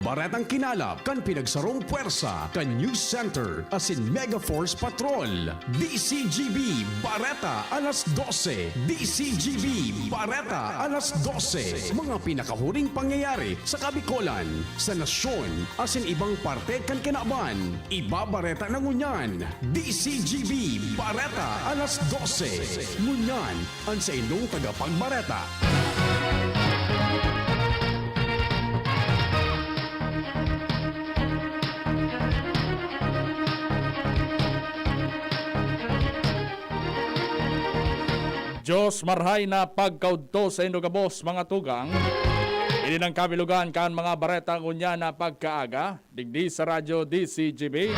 Baretang kinalap kan pinagsarong puwersa kan News Center asin Mega Force Patrol. DCGB Bareta alas 12. DCGB Bareta alas 12. Mga pinakahuring pangyayari sa Kabikolan, sa nasyon, asin ibang parte kan kinaban. Iba Bareta na ngunyan. DCGB Bareta alas 12. Ngunyan ang sa inyong tagapagbareta. Diyos marhay na pagkaudto sa inyong kabos mga tugang. Ini ng kabilugan kan mga bareta ngunya na pagkaaga. Digdi sa radyo DCGB.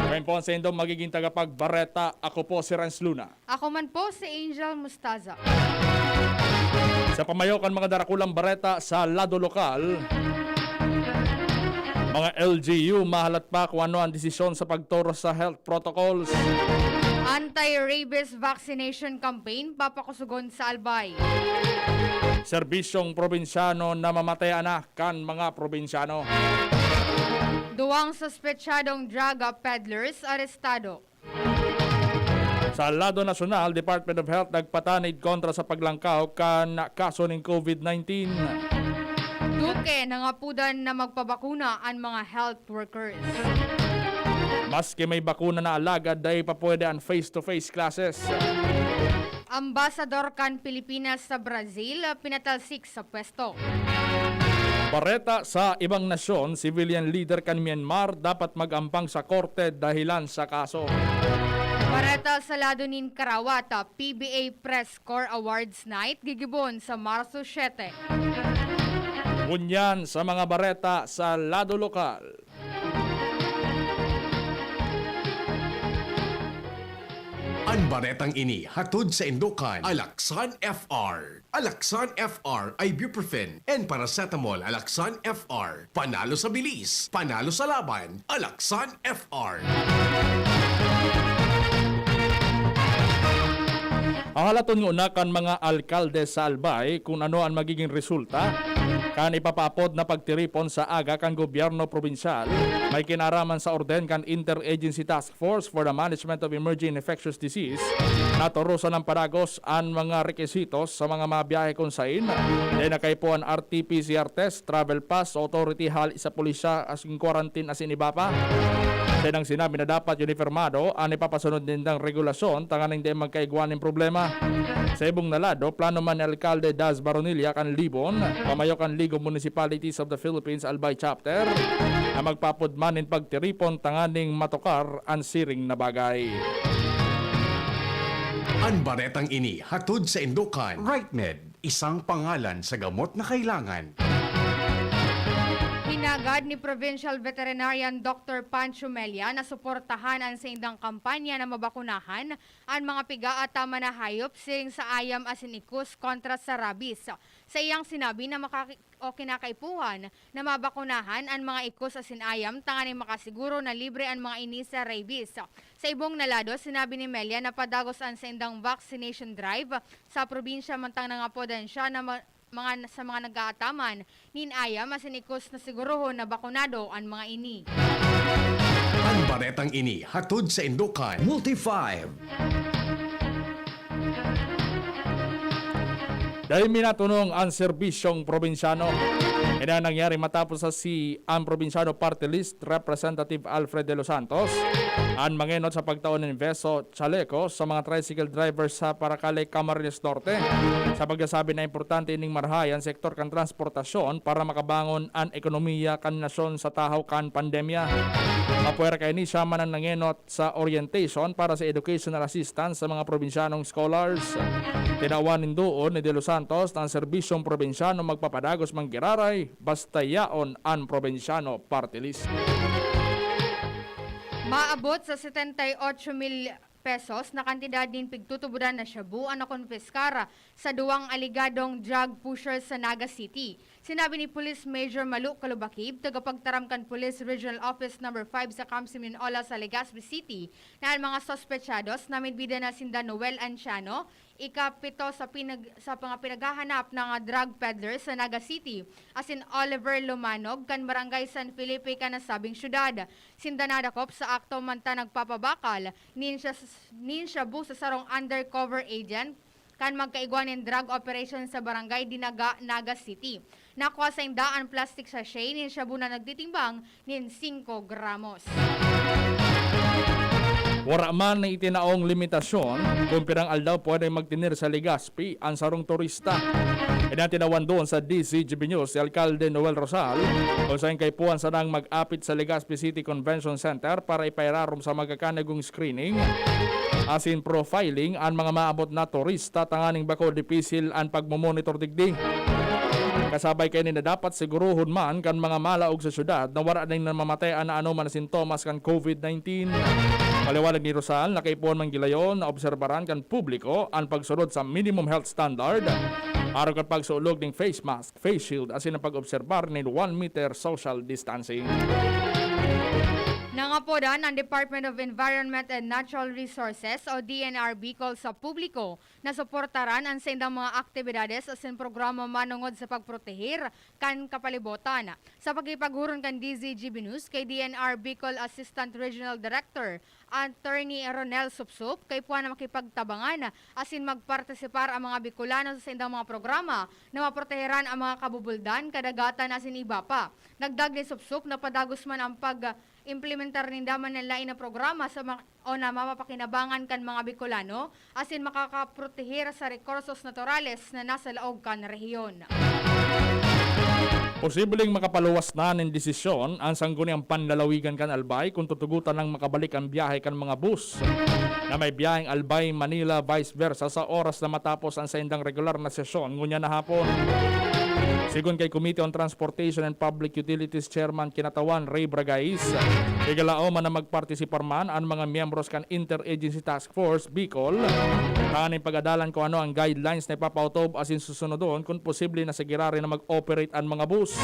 Ngayon po sa inyong magiging tagapagbareta. Ako po si Renz Luna. Ako man po si Angel Mustaza. Sa pamayokan mga darakulang bareta sa lado lokal, mga LGU mahalat pa kung ano ang desisyon sa pagturo sa health protocols. Anti-rabies vaccination campaign papakusugon sa Albay. Serbisyong probinsyano na mamatay anak kan mga probinsyano. Duwang suspetsyadong drug peddlers arestado. Sa lado nasyonal, Department of Health nagpatanid kontra sa paglangkaw kan kaso ng COVID-19. Duke nangapudan na magpabakuna ang mga health workers. Maski may bakuna na alagad, dahil pa pwede ang face-to-face classes. Ambasador kan Pilipinas sa Brazil pinatalsik sa pwesto. Bareta sa ibang nasyon, civilian leader kan Myanmar dapat magampang sa korte dahilan sa kaso. Bareta sa lado nin Karawata, PBA Press Corps Awards Night gigibon sa Marso 7. Bunyan sa mga bareta sa lado lokal. Ang baretang ini hatod sa Indokan, Alaksan FR. Alaksan FR, ibuprofen and paracetamol. Alaksan FR. Panalo sa bilis, panalo sa laban. Alaksan FR. Ang halaton ng una kan mga alkalde sa Albay kung ano ang magiging resulta kan ipapapod na pagtiripon sa aga kan gobyerno probinsyal. May kinaraman sa orden kan Interagency Task Force for the Management of Emerging Infectious Disease na turusan ng paragos ang mga requisitos sa mga mabiyahe kung sain. Dahil na kay po ang RT-PCR test, travel pass, authority hal isa pulisya asing quarantine asin iba pa. Dahil ang sinabi na dapat uniformado ang ipapasunod din ng regulasyon tanganing di magkaiguan ng problema. Sa ibong nalado, plano man ni Alcalde Daz Baronilla kan Libon, pamayo kan League of Municipalities of the Philippines Albay Chapter, na magpapudman in pagtiripon tanganing matokar ang siring na bagay. Ang baretang ini hatod sa Indokan, RightMed, isang pangalan sa gamot na kailangan. Hinagad ni Provincial Veterinarian Dr. Pancho Melia na suportahan ang sindang kampanya na mabakunahan ang mga piga at tama na hayop siring sa ayam asin ikus kontra sa rabies. Sa iyang sinabi na kinakaipuhan na mabakunahan ang mga ikus asin ayam tanganing makasiguro na libre ang mga ini sa rabies. Sa ibong nalado, sinabi ni Melia na padagos ang sindang vaccination drive sa probinsya mantang nangapodan siya na sa mga nag-aataman nin ayam asinikos na sigurohon na bakunado ang mga ini. Ang baretang ini hatod sa Indokan, Multi-5. Dahil minatunong ang serbisyong probinsyano. Ina nangyari matapos sa ang probinsyano party list Representative Alfred de los Santos ang mangenot sa pagtaon ng Veso Chaleco sa mga tricycle drivers sa Paracale, Camarines Norte sa pagsasabi na importante ining marhayan sektor kan transportasyon para makabangon ang ekonomiya kan nasyon sa tahaw kan pandemya. Mapuwer kay ni siya man ang nangenot sa orientation para sa educational assistance sa mga probinsyanong scholars. Tinawanin doon ni De Los Santos na ang serbisyong probinsyano magpapadagos manggiraray basta yaon ang probinsyano party list. Maabot sa 78,000 pesos na kantidad din pigtutuburan na shabu ang nakonfiskara sa duwang aligadong drug pushers sa Naga City. Sinabi ni Police Major Malu Kalubakib, tagapagtaramkan Police Regional Office No. 5 sa Camp Siminola sa Legazpi City, na ang mga sospetsados na midbida na sinda Noel Anciano, ikapito sa mga pinaghahanap ng drug peddlers sa Naga City, asin Oliver Lumanog kan Barangay San Felipe kanasabing syudad. Sinda nadakop sa akto manta nagpapabakal, ninsya bu sa sarong undercover agent kan magkaigwanin drug operation sa barangay Dinaga, Naga City. Nakuha sa indaan plastic sachet, nin siya na nagtitimbang nin 5 gramos. Wara man na itinaong limitasyon kung pirang aldaw pwede magtinir sa Legazpi ang sarong turista. Inatinawan doon sa DCGB News si Alcalde Noel Rosal kung saan kay puan sa nang mag-apit sa Legazpi City Convention Center para ipairarom sa magkakanagong screening asin profiling ang mga maabot na turista tanganing bako dipisil ang pagmomonitor digdi. Kasabay kay na dapat siguruhon man kan mga malaog sa syudad na wala din namamatay na ano man sintomas kan COVID-19. Paliwanag ni Rosal na kay puan man gilayon na obserbaran kan publiko ang pagsunod sa minimum health standard araw kan pagsulog ng face mask, face shield asin ang pag-obserbar ng 1 meter social distancing. Nangapodan ang Department of Environment and Natural Resources o DNR Bicol sa publiko na suportaran ang sendang mga aktibidades asin programa manungod sa pagprotehir kan kapalibutan. Sa pagipaghuron kan DZGB News kay DNR Bicol Assistant Regional Director Attorney Ronel Supsup kay puan na makipagtabangan asin magpartisipar ang mga Bicolano sa sendang mga programa na maprotehiran ang mga kabubuldan, kadagatan asin iba pa. Nagdag ni Supsup na padagos man ang implementar nindaman ng lain na programa sa o na mapapakinabangan kan mga Bicolano asin makakaprotehir sa rekursos naturales na nasa laog kan rehiyon. Posibleng makapaluwas na ng desisyon ang sangguniang panlalawigan kan Albay kung tutugutan ng makabalik ang biyahe kan mga bus na may biyaheng Albay-Manila vice versa sa oras na matapos ang saindang regular na sesyon ngunya na hapon. Sigun kay Committee on Transportation and Public Utilities Chairman Kinatawan Ray Bragais, igalao man na magpartisipar man ang mga miyembros kan Interagency Task Force Bicol kaning pagadalan ko ano ang guidelines na ipapautob asin susunodon kung posible na sagirari na mag-operate ang mga bus.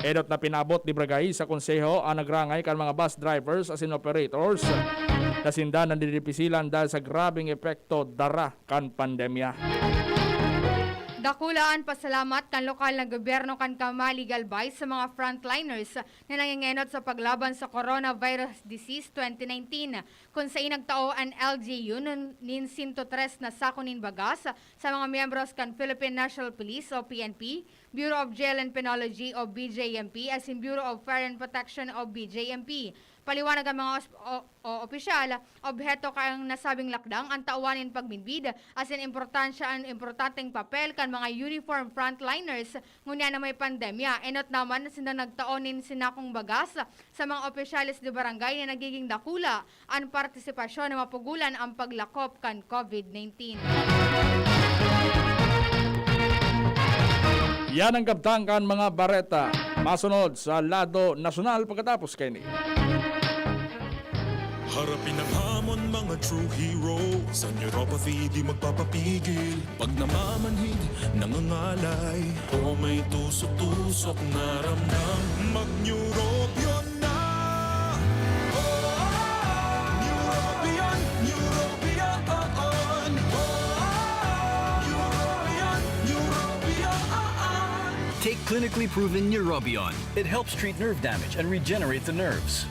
Edot na pinabot ni Bragais sa konseho ang nagrangay kan mga bus drivers asin operators na sinda ng didipisilan dahil sa grabing epekto dara kan pandemya. Dakulaan pasalamat kan lokal na gobyerno kan Kamali Galbay sa mga frontliners na nangingenot sa paglaban sa coronavirus disease 2019 kung sa inagtao ang LGU nin 103 na sakunin bagas sa mga miyembros kan Philippine National Police o PNP, Bureau of Jail and Penology o BJMP as in Bureau of Fire and Protection o BJMP. Paliwanag ang mga opisyal, obheto kang nasabing lakdang ang tauwanin pagminbid as in importanteng papel kan mga uniform frontliners ngunya na may pandemya. Enot naman na sila nagtaonin sinakong bagas sa mga opisyalis de barangay na nagiging dakula ang partisipasyon na mapugulan ang paglakop kan COVID-19. Yan ang kabtang kan mga bareta. Masunod sa lado nasyonal pagkatapos kay ni. Harapin ang hamon mga true hero. Sa neuropathy di magpapapigil. Pag namamanhid, nangangalay o may tusok-tusok na ramdam, mag-Neurobion na. Neurobion, Neurobion. Neurobion, Neurobion. Take clinically proven Neurobion. It helps treat nerve damage and regenerate the nerves.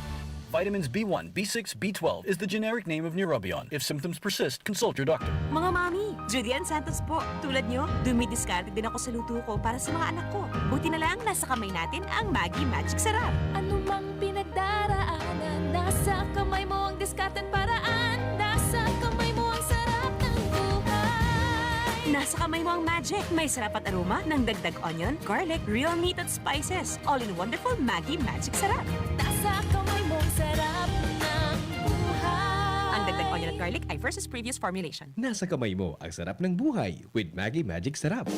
Vitamins B1, B6, B12 is the generic name of Neurobion. If symptoms persist, consult your doctor. Mga mami, Julian Santos po. Tulad nyo, dumidiskarte din ako sa luto ko para sa mga anak ko. Buti na lang nasa kamay natin ang Maggi Magic Sarap. Ano mang pinagdaraanan, nasa kamay mo ang diskarte't paraan. Nasa kamay mo ang sarap ng buhay. Nasa kamay mo ang magic. May sarap at aroma ng dagdag onion, garlic, real meat at spices. All in wonderful Maggi Magic Sarap. Nasa kamay mo ang sarap ng buhay. Ang dagdag onion at garlic ay versus previous formulation. Nasa kamay mo ang sarap ng buhay with Maggi Magic Sarap.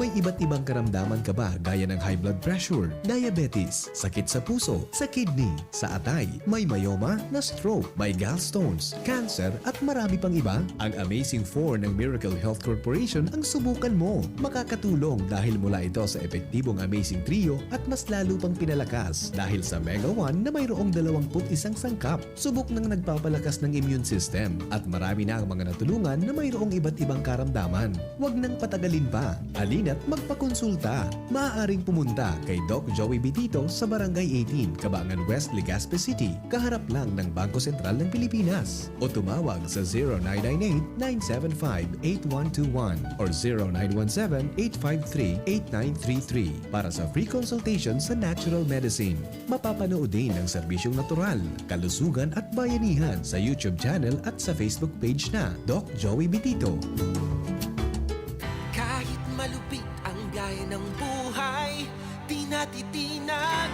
May iba't ibang karamdaman ka ba gaya ng high blood pressure, diabetes, sakit sa puso, sa kidney, sa atay, may myoma na stroke, may gallstones, cancer at marami pang iba? Ang Amazing 4 ng Miracle Health Corporation ang subukan mo. Makakatulong dahil mula ito sa epektibong Amazing Trio at mas lalo pang pinalakas dahil sa Mega 1 na mayroong 21 sangkap. Subok ng nagpapalakas ng immune system at marami na ang mga natulungan na mayroong iba't ibang karamdaman. Huwag nang patagalin pa. Halina't magpakonsulta. Maaaring pumunta kay Doc Joey Bitito sa Barangay 18, Cabangan West, Legazpi City, kaharap lang ng Bangko Sentral ng Pilipinas. O tumawag sa 0998-975-8121 or 0917-853-8933 para sa free consultation sa natural medicine. Mapapanood din ang serbisyong natural, kalusugan at bayanihan sa YouTube channel at sa Facebook page na Doc Joey Bitito. Kahit malupit ang biyahe ng buhay, di natitinag,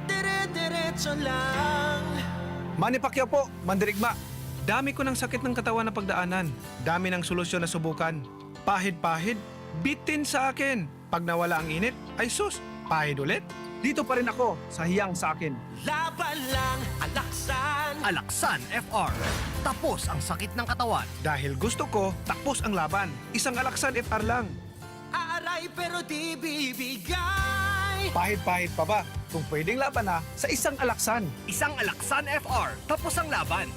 dire-diretso lang. Manny Pacquiao po, Mandirigma. Dami ko ng sakit ng katawan na pagdaanan. Dami ng solusyon na subukan. Pahid-pahid, bitin sa akin. Pag nawala ang init, ay sus, pahid ulit. Dito pa rin ako, sa hiyang sa akin. Laban lang, Alaksan. Alaksan FR. Tapos ang sakit ng katawan. Dahil gusto ko, takpos ang laban. Isang Alaksan FR lang. Aaray pero di bibigay. Pahid-pahid pa ba? Kung pwedeng laban na, sa isang Alaksan. Isang Alaksan FR. Tapos ang laban.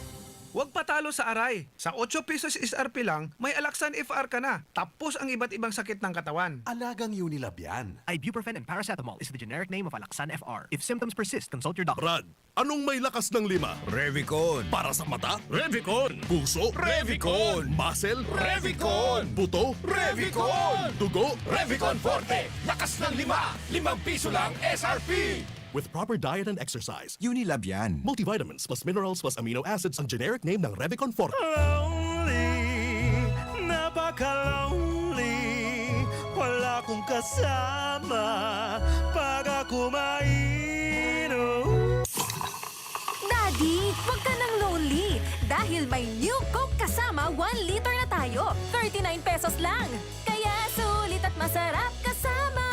Huwag patalo sa aray. Sa 8 pesos SRP lang, may Alaksan FR ka na. Tapos ang iba't ibang sakit ng katawan. Alagang Unilab yan. Ibuprofen and paracetamol is the generic name of Alaksan FR. If symptoms persist, consult your doctor. Brad, anong may lakas ng 5? Revicon. Para sa mata? Revicon. Puso? Revicon. Muscle? Revicon. Buto? Revicon. Dugo? Revicon Forte. Lakas ng 5. 5 piso lang SRP. With proper diet and exercise, Unilab yan. multivitamins plus minerals plus amino acids ang generic name ng Revicon Forte. Lonely, napaka-lonely. Wala akong kasama pag ako mainom. Daddy, huwag ka nang lonely. Dahil may new Coke kasama 1 liter na tayo. 39 pesos lang. Kaya sulit at masarap kasama.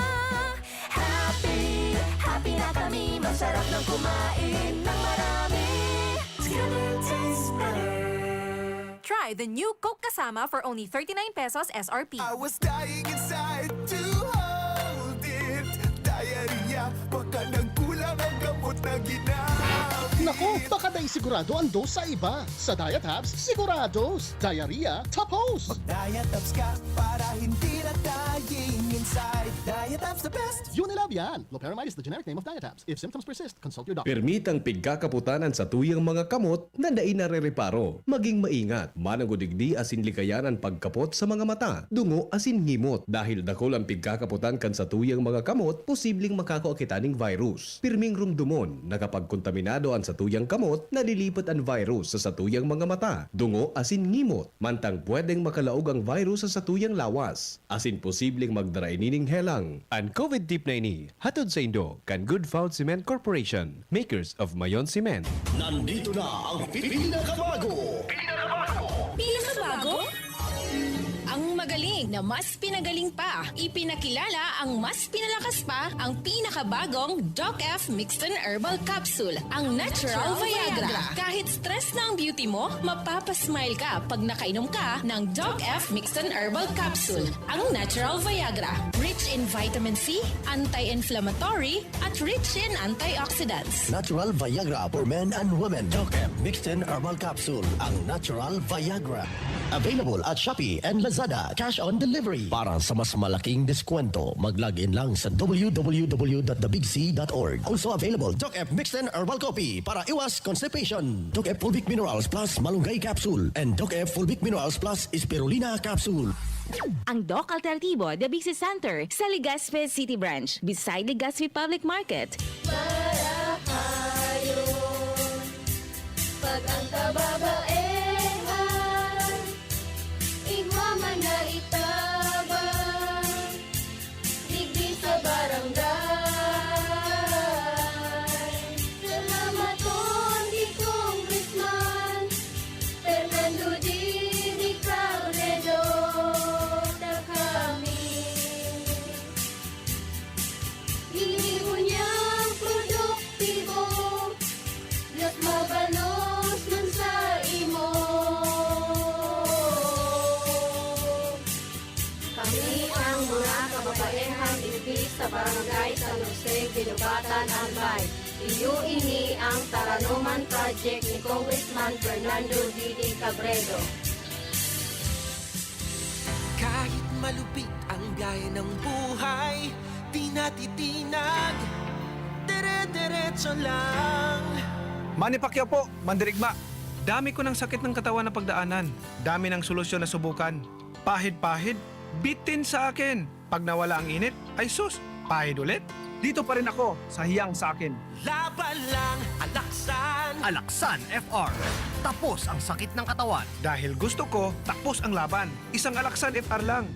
Happy, happy na kami. Masarap ng kumain ng marami. Tastes better. Try the new Coke kasama for only 39 pesos SRP. I was dying inside to hold it. Diarrhea, baka nang kulang ang gamot na ginamit. Naku, baka dahil sigurado ang dose sa iba. Sa Diet Hubs, sigurados. Diarrhea, tapos. Mag-diet ups ka para hindi na dying inside. Diet ups the best. Unilab yan. Loperamide is the generic name of Diet Hubs. If symptoms persist, consult your doctor. Permitang pigkakaputanan sa tuyang mga kamot na dai narereparo. Maging maingat. Manangudigdi asin likayanan pagkapot sa mga mata. Dungo asin ngimot. Dahil dakol ang pigkakaputan kan sa tuyang mga kamot, posibleng makakaakitaning virus. Pirming rumdumon na kapag kontaminado ang sa tuyang kamot, nalilipat ang virus sa tuyang mga mata. Dungo asin ngimot. Mantang pwedeng makalaog ang virus sa tuyang lawas. Asin posibleng magdara inining helang. Ang COVID Deep 90, hatod sa Indo, kan Good Found Cement Corporation, makers of Mayon Cement. Nandito na ang pinakabago. Pinakabago? Ang magaling na mas pinagaling pa. Ipinakilala ang mas pinalakas pa ang pinakabagong Doc F Mixton Herbal Capsule, ang Natural Viagra. Kahit stress na ang beauty mo, mapapasmile ka pag nakainom ka ng Doc F Mixton Herbal Capsule, ang Natural Viagra. Rich in vitamin C, anti-inflammatory, at rich in antioxidants. Natural Viagra for men and women. Doc F Mixed Herbal Capsule, ang Natural Viagra. Available at Shopee and Lazada. Cash on delivery. Para sa mas malaking diskwento, mag-login lang sa www.thebigc.org. Also available, Doc F Mixed Herbal Coffee para iwas constipation. Doc F Fulvic Minerals Plus Malunggay Capsule and Doc F Fulvic Minerals Plus Spirulina Capsule. Ang Doc Alternativo, The Big C Center, sa Legazpi City Branch, beside Legazpi Public Market. Pag ang kababaehan, igmaman na itabang, digdi sa barangay. Salamat Kondi Congressman Fernando G. Di Caunedo, na kami Hinigo niyang produktibo, Diyos mabalos man sa imo. Kami ang mga kababaehang ibig sa barangay San Jose, Ginugatan, Albay. Iyo ini ang Taranuman Project ni Congressman Fernando Didi Cabredo. Kahit malupit ang biyahe ng buhay, di natitinag, dire-diretso lang. Manny Pacquiao po, mandirigma. Dami ko ng sakit ng katawan na pagdaanan. Dami ng solusyon na subukan. Pahid-pahid, bitin sa akin. Pag nawala ang init, ay sus, pahid ulit. Dito pa rin ako, sa hiyang sa akin. Laban lang, Alaksan. Alaksan FR. Tapos ang sakit ng katawan. Dahil gusto ko, takpos ang laban. Isang Alaksan FR lang.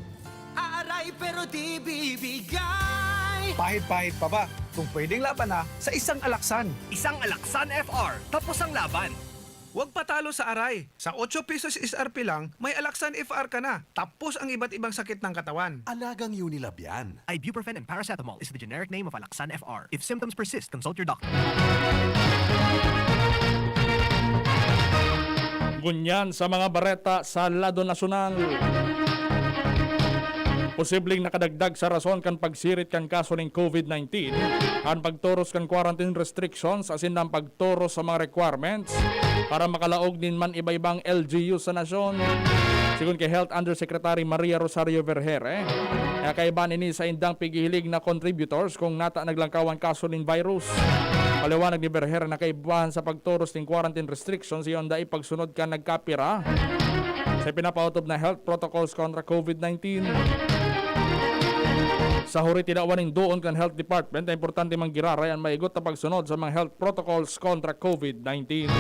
Aaray pero di bibigay. Pahid-pahid pa ba? Kung pwedeng laban na, sa isang Alaksan. Isang Alaksan FR. Tapos ang laban. Huwag patalo sa aray. Sa 8 pesos SRP lang, may Alaksan FR ka na. Tapos ang iba't ibang sakit ng katawan. Alagang Unilab yan. Ibuprofen and paracetamol is the generic name of Alaksan FR. If symptoms persist, consult your doctor. Gunyan sa mga bareta sa Lado Nasyonal. Posibleng nakadagdag sa rason kan pagsirit kan kaso ng COVID-19, ang pagturos kan quarantine restrictions asin ang pagturos sa mga requirements para makalaog din man iba-ibang LGU sa nasyon. Sigun kay Health Undersecretary Maria Rosario Vergere, kaiban ini sa indang pigihilig na contributors kung nata naglangkawan kaso ng virus. Paliwanag ni Vergere na kaibahan sa pagturos ng quarantine restrictions iyon da ipagsunod ka nagkapira sa pinapautob na health protocols kontra COVID-19. Sa huri tinawaning doon kan Health Department na importante manggiraray ang maigot na pagsunod sa mga health protocols kontra COVID-19.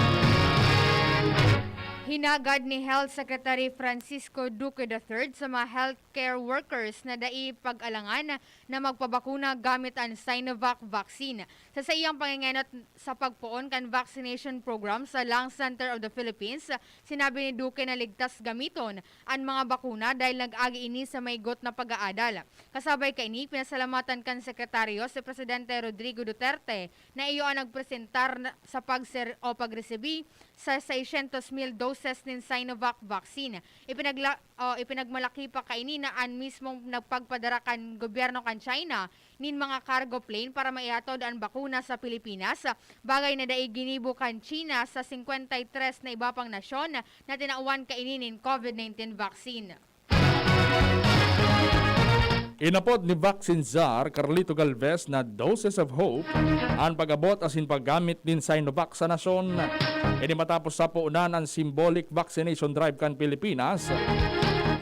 Hinagad ni Health Secretary Francisco Duque III sa mga healthcare workers na dai pag-alangan na magpabakuna gamit ang Sinovac vaccine. Sa iyang pangingenot sa pagpuon kan vaccination program sa Lung Center of the Philippines, sinabi ni Duque na ligtas gamiton ang mga bakuna dahil nag-agi ini sa maigot na pag-aadal. Kasabay kay ini, pinasalamatan kan sekretaryo si Presidente Rodrigo Duterte na iyo ang nagpresentar sa pagresebi sa 600,000 doses ng Sinovac vaccine. Ipinagmalaki pa kaini na an mismong nagpagpadara kan gobyerno kan China nin mga cargo plane para maihatod ang bakuna sa Pilipinas. Bagay na dai ginibo kan China sa 53 na iba pang nasyon na tinauwan kaini nin COVID-19 vaccine. Inapod ni Vaccine Czar Carlito Galvez na doses of hope ang pag-abot asin paggamit din Sinovac sa nasyon. Ini matapos sa puunan ang symbolic vaccination drive kan Pilipinas.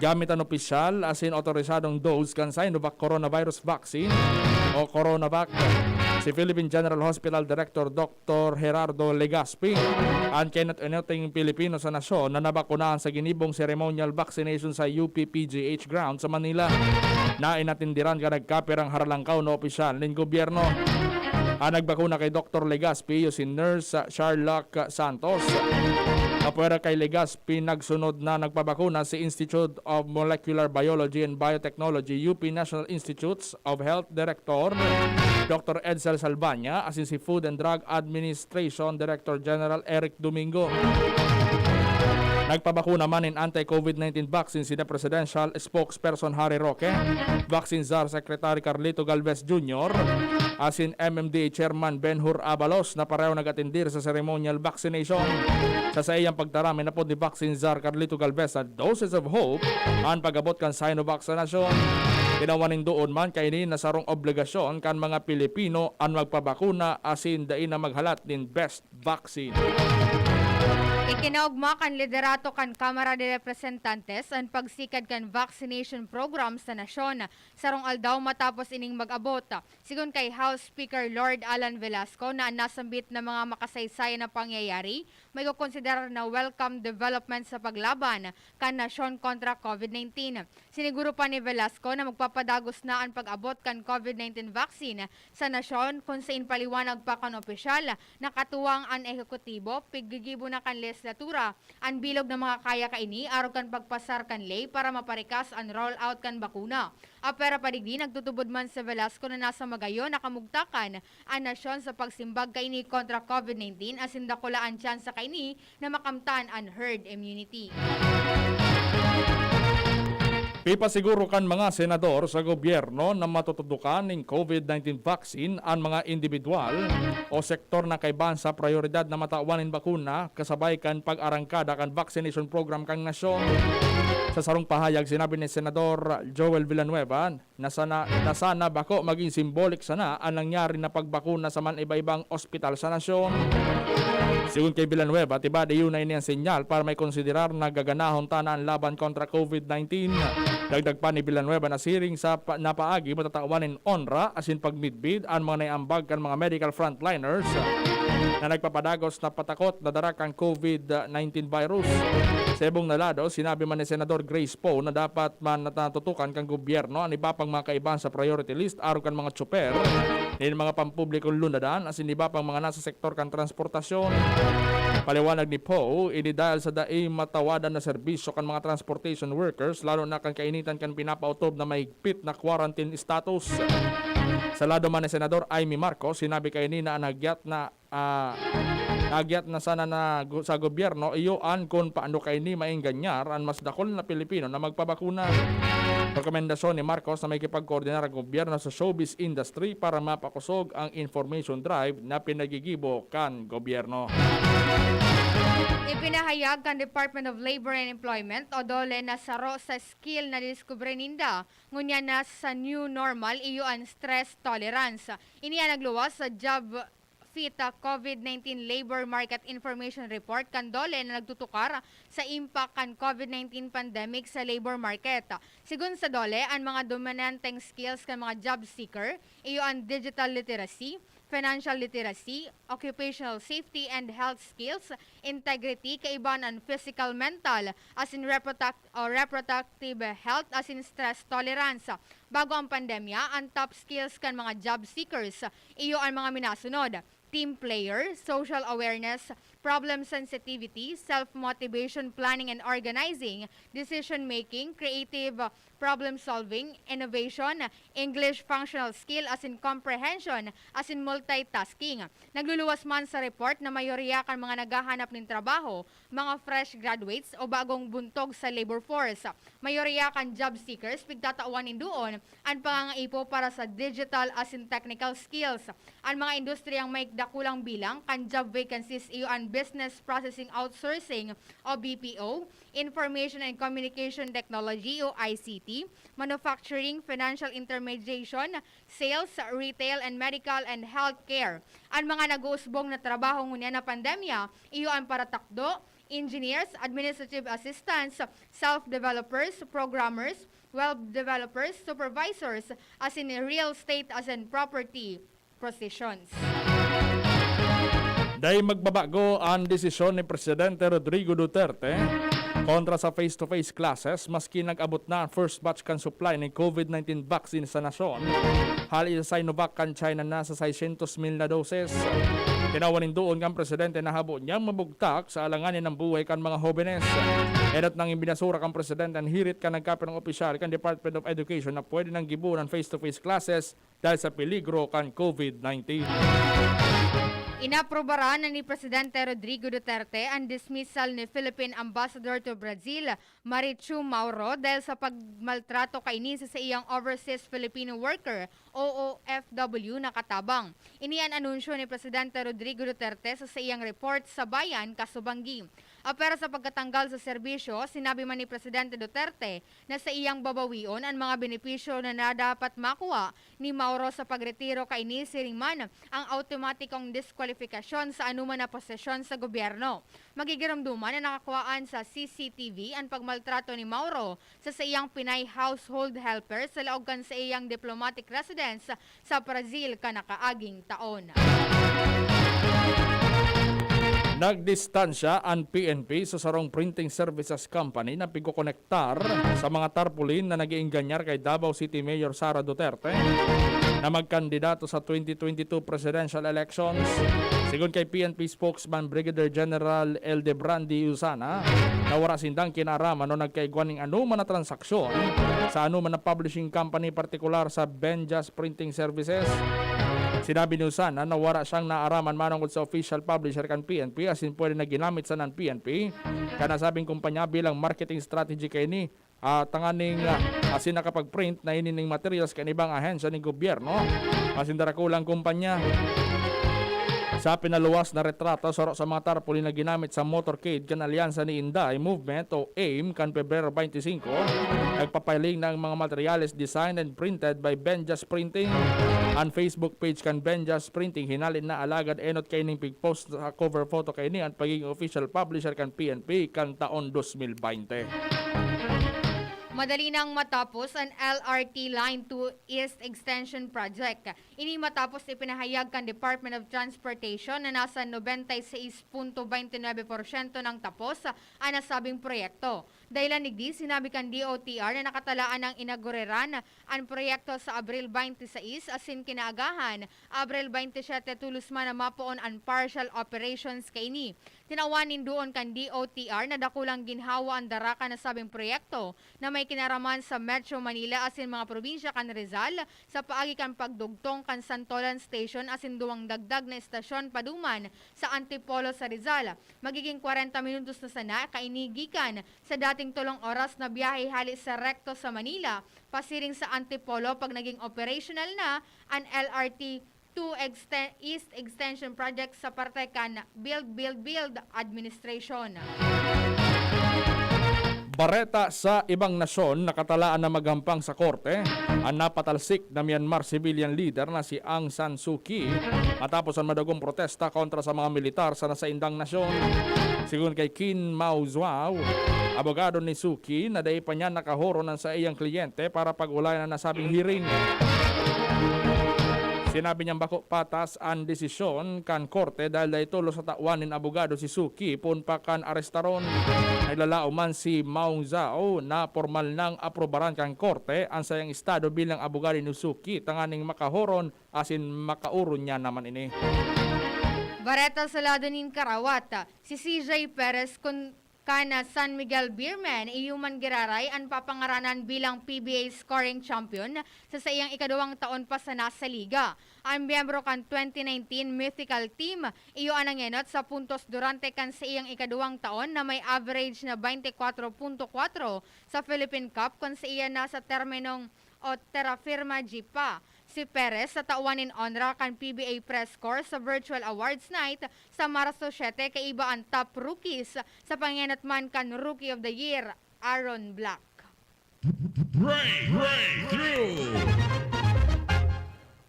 Gamit ang opisyal asin otorisadong dose kan Sinovac coronavirus vaccine o Coronavac. Si Philippine General Hospital Director Dr. Gerardo Legaspi ang kinat-unuting Pilipino sa nasyon na nabakunahan sa ginibong ceremonial vaccination sa UPPGH ground sa Manila na inatindiran ka nagkapirang haralangkaw na opisyal ng gobyerno. Ang nagbakuna kay Dr. Legaspi yung si Nurse Sharlock Santos. Kapwera kay Legaspi, nagsunod na nagpabakuna si Institute of Molecular Biology and Biotechnology UP National Institutes of Health Director Dr. Edsel Salvania asin si Food and Drug Administration Director General Eric Domingo. Nagpabakuna man in anti-COVID-19 vaccine si the Presidential Spokesperson Harry Roque, Vaccine Czar Secretary Carlito Galvez Jr., asin MMDA Chairman Ben-Hur Abalos na pareho nag-atindir sa ceremonial vaccination. Sa iyang pagdarami na po ni Vaccine Czar Carlito Galvez sa doses of hope ang pag-abot kan Sinovac sa nasyon. Tinawanin doon man kainin na sarong obligasyon kan mga Pilipino ang magpabakuna asin dain na maghalat din best vaccine. Ikinaugma kan liderato kan Kamara de Representantes ang pagsikad kan vaccination program sa nasyon sarong aldaw matapos ining mag-abot. Sigun kay House Speaker Lord Alan Velasco na nasambit na mga makasaysay na pangyayari, may kukonsiderar na welcome development sa paglaban kan nasyon kontra COVID-19. Siniguro pa ni Velasco na magpapadagos na ang pag-abot kan COVID-19 vaccine sa nasyon kung sa inpaliwanag pa kan opisyal na katuwang ang ehekutibo, piggigibo mabakuna kan legislatura. Ang bilog na mga kaya kaini, araw kan pagpasar kan lay para maparikas ang roll out kan bakuna. Apera padigdi, nagtutubod man sa Velasco na nasa Magayon, nakamugtakan ang nasyon sa pagsimbag kaini kontra COVID-19 asin dakula ang tsansa kaini na makamtan ang herd immunity. Pipasiguro kan mga senador sa gobyerno na matutudukan ng COVID-19 vaccine ang mga individual o sektor na kaibahan sa prioridad na matawanin bakuna kasabay kan pag-arangkada kan vaccination program kang nasyon. Sa sarong pahayag, sinabi ni Senador Joel Villanueva na sana bako maging simbolik sana ang nangyari na pagbakuna sa man iba-ibang ospital sa nasyon. Sigun kay Villanueva, tiba di yun na ini ang senyal para may konsiderar na gaganahon tana ang laban kontra COVID-19. Dagdag pa ni Villanueva na siring sa napaagi matatawanin onra asin pagmidbid ang mga naiambag kan mga medical frontliners na nagpapadagos na patakot na dara kang COVID-19 virus. Sa ibong nalado, sinabi man ni Senador Grace Poe na dapat man natutukan kang gobyerno ang iba pang mga kaibahan sa priority list araw kan mga tsuper, din mga pampublikong lunadan asin iba pang mga nasa sektor kan transportasyon. Paliwanag ni Poe, ini dahil sa daing matawadan na serbisyo kan mga transportation workers lalo na kan kainitan kan pinapautob na mahigpit na quarantine status. Sa lado man ni Senador Amy Marcos, sinabi kay ni na nagyat na sana na sa gobyerno iyoan kung paano kay ni mainganyar ang mas dakol na Pilipino na magpabakuna. Rekomendasyon ni Marcos na may kipag-koordinar ang gobyerno sa showbiz industry para mapakusog ang information drive na pinagigibo kan gobyerno. Ipinahayag kan Department of Labor and Employment o DOLE na saro sa skill na diskubre ninda. Ngunya na sa new normal iyo ang stress tolerance. Iniya nagluwas sa job fit COVID-19 Labor Market Information Report kan DOLE na nagtutukar sa impact kan COVID-19 pandemic sa labor market. Sigun sa DOLE, ang mga dominanteng skills kan mga job seeker iyo ang digital literacy, financial literacy, occupational safety and health skills, integrity, kaibahan ang physical, mental, as in reproductive health, as in stress tolerance. Bago ang pandemya, ang top skills kan mga job seekers, iyo ang mga minasunod: team player, social awareness, problem sensitivity, self-motivation, planning and organizing, decision-making, creative problem solving, innovation, English functional skill as in comprehension, as in multitasking. Nagluluwas man sa report na mayorya kan mga naghahanap ng trabaho, mga fresh graduates o bagong buntog sa labor force. Mayorya kan job seekers, pigtatauanin doon ang pangangaipo para sa digital as in technical skills. Ang mga industriyang may dakulang bilang kan job vacancies iyo ang business processing outsourcing o BPO, information and communication technology o ICT, manufacturing, financial intermediation, sales, retail and medical and healthcare. Ang mga nag-uusbong na trabaho ngunya na pandemya, iyo ang paratakdo, engineers, administrative assistants, self-developers, programmers, web developers, supervisors, as in real estate as in property positions. Dahil magbabago ang desisyon ni Presidente Rodrigo Duterte kontra sa face-to-face classes maski nag-abot na ang first batch kan supply ng COVID-19 vaccine sa nasyon. Hali sa Sinovac kan China na sa 600,000 na doses. Tinawanin doon kang Presidente na habo niyang mabugtak sa alanganin ng buhay kan mga hobenes. Edot nang imbinasura kang Presidente ang hirit kan nagkapit ng opisyal kan Department of Education na pwede nang gibuon ang face-to-face classes dahil sa peligro kan COVID-19. Inaprobaran ni Presidente Rodrigo Duterte ang dismissal ni Philippine Ambassador to Brazil, Marichu Mauro, dahil sa pagmaltrato kaini sa iyang overseas Filipino worker, OFW, na katabang. Ini ang anunsyo ni Presidente Rodrigo Duterte sa iyang report sa bayan, Kasubanggi. Pero sa pagkatanggal sa serbisyo, sinabi man ni Presidente Duterte na sa iyang babawion ang mga benepisyo na dapat makuha ni Mauro sa pagretiro kaini siring man ang automatikong diskwalifikasyon sa anuman na posisyon sa gobyerno. Magigiramduman na nakakuhaan sa CCTV ang pagmaltrato ni Mauro sa iyang Pinay household helper sa laogan sa iyang diplomatic residence sa Brazil kanakaaging taon. Nagdistansya ang PNP sa sarong printing services company na pigkokonektar sa mga tarpaulin na nag-iinganyar kay Davao City Mayor Sara Duterte na magkandidato sa 2022 presidential elections. Sigon kay PNP spokesman Brigadier General Eldebrandi Usana, na wala sindang kinaraman no nagkaigwan ng anuman na transaksyon sa anuman na publishing company partikular sa Benjas Printing Services. Sinabi ni Usana na wala siyang naaraman manungkol sa official publisher kan PNP asin pwede na ginamit sa non-PNP kanasabing kumpanya bilang marketing strategy kay ni tanganing asin nakapag-print na inining materials kan ibang ahensya ng gobyerno asin darakulang kumpanya. Sa pinaluwas na retrato sa mga tarpaulin na ginamit sa motorcade kan alyansa ni Inday Movement o AIM kan Pebrero 25, nagpapiling ng mga materials designed and printed by Benjas Printing. Ang Facebook page kan Benjas Printing hinalin na alagad enot kay ning pig-post sa cover photo kay ni ang pagiging official publisher kan PNP kan taon 2020. Madali nang matapos ang LRT Line 2 East Extension Project. Ini matapos ipinahayag kan Department of Transportation na nasa 96.29% ng tapos ang nasabing proyekto. Dahilan nigdi, sinabi kan DOTR na nakatalaan ng inaugureran ang proyekto sa Abril 26 asin kinaagahan Abril 27 tulos man na mapoon ang partial operations kaini. Tinawanin doon kan DOTR na dakulang ginhawa ang daraka na sabing proyekto na may kinaraman sa Metro Manila asin mga probinsya kan Rizal sa paagi kan pagdugtong kan Santolan Station asin duwang dagdag na estasyon paduman sa Antipolo sa Rizal. Magiging 40 minutos na sana kainigikan sa dating 3 oras na biyahe hali sa Recto sa Manila pasiring sa Antipolo pag naging operational na ang LRT 2 East Extension Project sa parte kan Build Administration. Bareta sa ibang nasyon nakatalaan na magampang sa korte ang napatalsik na Myanmar civilian leader na si Aung San Suu Kyi matapos ang madagong protesta kontra sa mga militar sa nasaindang nasyon. Sigun kay Kin Mao Zhuao, abogado ni Suu Kyi na dahil pa niya nakahuro ng sa iyang kliyente para pag-ulayan ang nasabing hearing. Sinabi niyang bako patas ang desisyon kan korte dahil dahil tulo sa tawanin abogado si Suu Kyi pun pa kan arestaron. Naglalao man si Mao Zhuao na formal nang aprobaran kan korte ang sayang estado bilang abogado ni Suu Kyi tanganing makahoron asin makauron niya naman ini. Bareta sa lado nin Karawat, si CJ Perez kana San Miguel Beerman iyuman giraray ang papangaranan bilang PBA scoring champion sa iyang ikadawang taon pa sa nasa liga. Ang miyembro kan 2019 mythical team iyo anang enot sa puntos durante kan sa iyang ikadawang taon na may average na 24.4 sa Philippine Cup kung sa iya nasa terminong o terra firma G pa. Si Perez sa tawanin onra kan PBA press corps sa virtual awards night sa Marso 7 kay iba ang top rookies sa panginatman kan Rookie of the Year, Aaron Black. Breakthrough!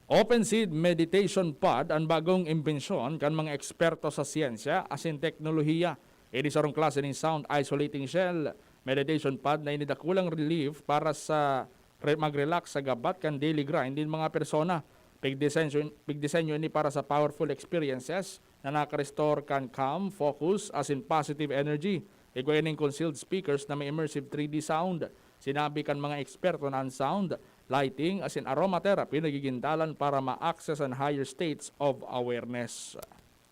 Open Seed Meditation Pod ang bagong imbensyon kan mga eksperto sa siyensya asin teknolohiya. Ini sarong klase ng sound isolating shell meditation pod na inidakulang relief para sa mag-relax sa gabat kan daily grind din mga persona. Pigdisenyo ini para sa powerful experiences na naka-restore kan calm, focus, as in positive energy. Igwain ng concealed speakers na may immersive 3D sound. Sinabi kan mga eksperto na ang sound, lighting, as in aromatherapy nagigindalan para ma-access ang higher states of awareness.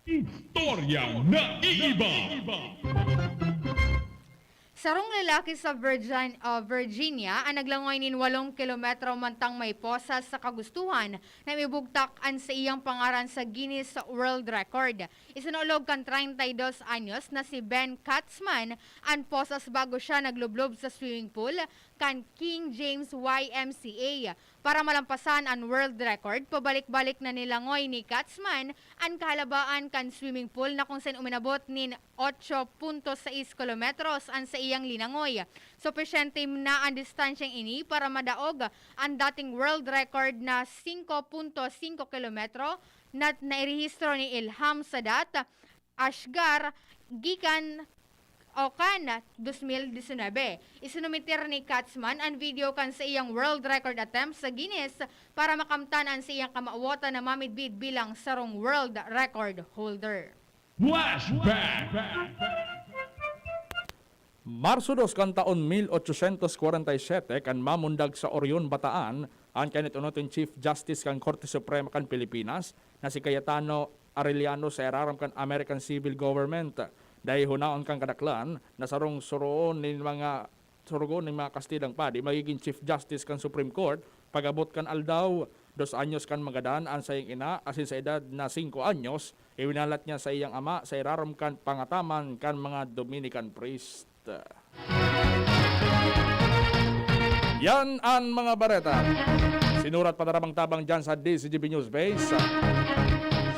Istorya na iiba! Sarong lalaki sa Virginia ang naglangoy nin 8 kilometro mantang may posas sa kagustuhan na mibugtak an sa iyang pangaran sa Guinness World Record. Isinolog kan 32 anyos na si Ben Katzman ang posas bago siya naglublob sa swimming pool kan King James YMCA. Para malampasan ang world record, pabalik-balik na nilangoy ni Katzman ang kahalabaan kan swimming pool na kung saan uminabot nin 8.6 kilometros ang sa iyang linangoy. Supisyente na ang distansyang ini para madaog ang dating world record na 5.5 kilometro na nairehistro ni Ilham Sadat Ashgar gikan Okan 2019. Isinumitir ni Katzman ang video kan sa iyang world record attempt sa Guinness para makamtan ang sa iyang kamawota na mamidbid bilang sarong world record holder. Flashback! Marso 2 kan taon 1847 kan mamundag sa Orion, Bataan Ang kanit unotin Chief Justice kan Korte Suprema kan Pilipinas na si Cayetano Arellano sa eraram kan American Civil Government. Dahil hunaon kang kadaklan na sarong suroon ng mga kastidang padi magiging Chief Justice kan Supreme Court pagabot kan aldaw 2 anyos kan magadaan ang sa iyang ina asin sa edad na 5 anyos iwinalat niya sa iyang ama sa eraram kan pangataman kan mga Dominican priest. Yan ang mga bareta. Sinurat padaramang tabang dyan sa DCGB News Base.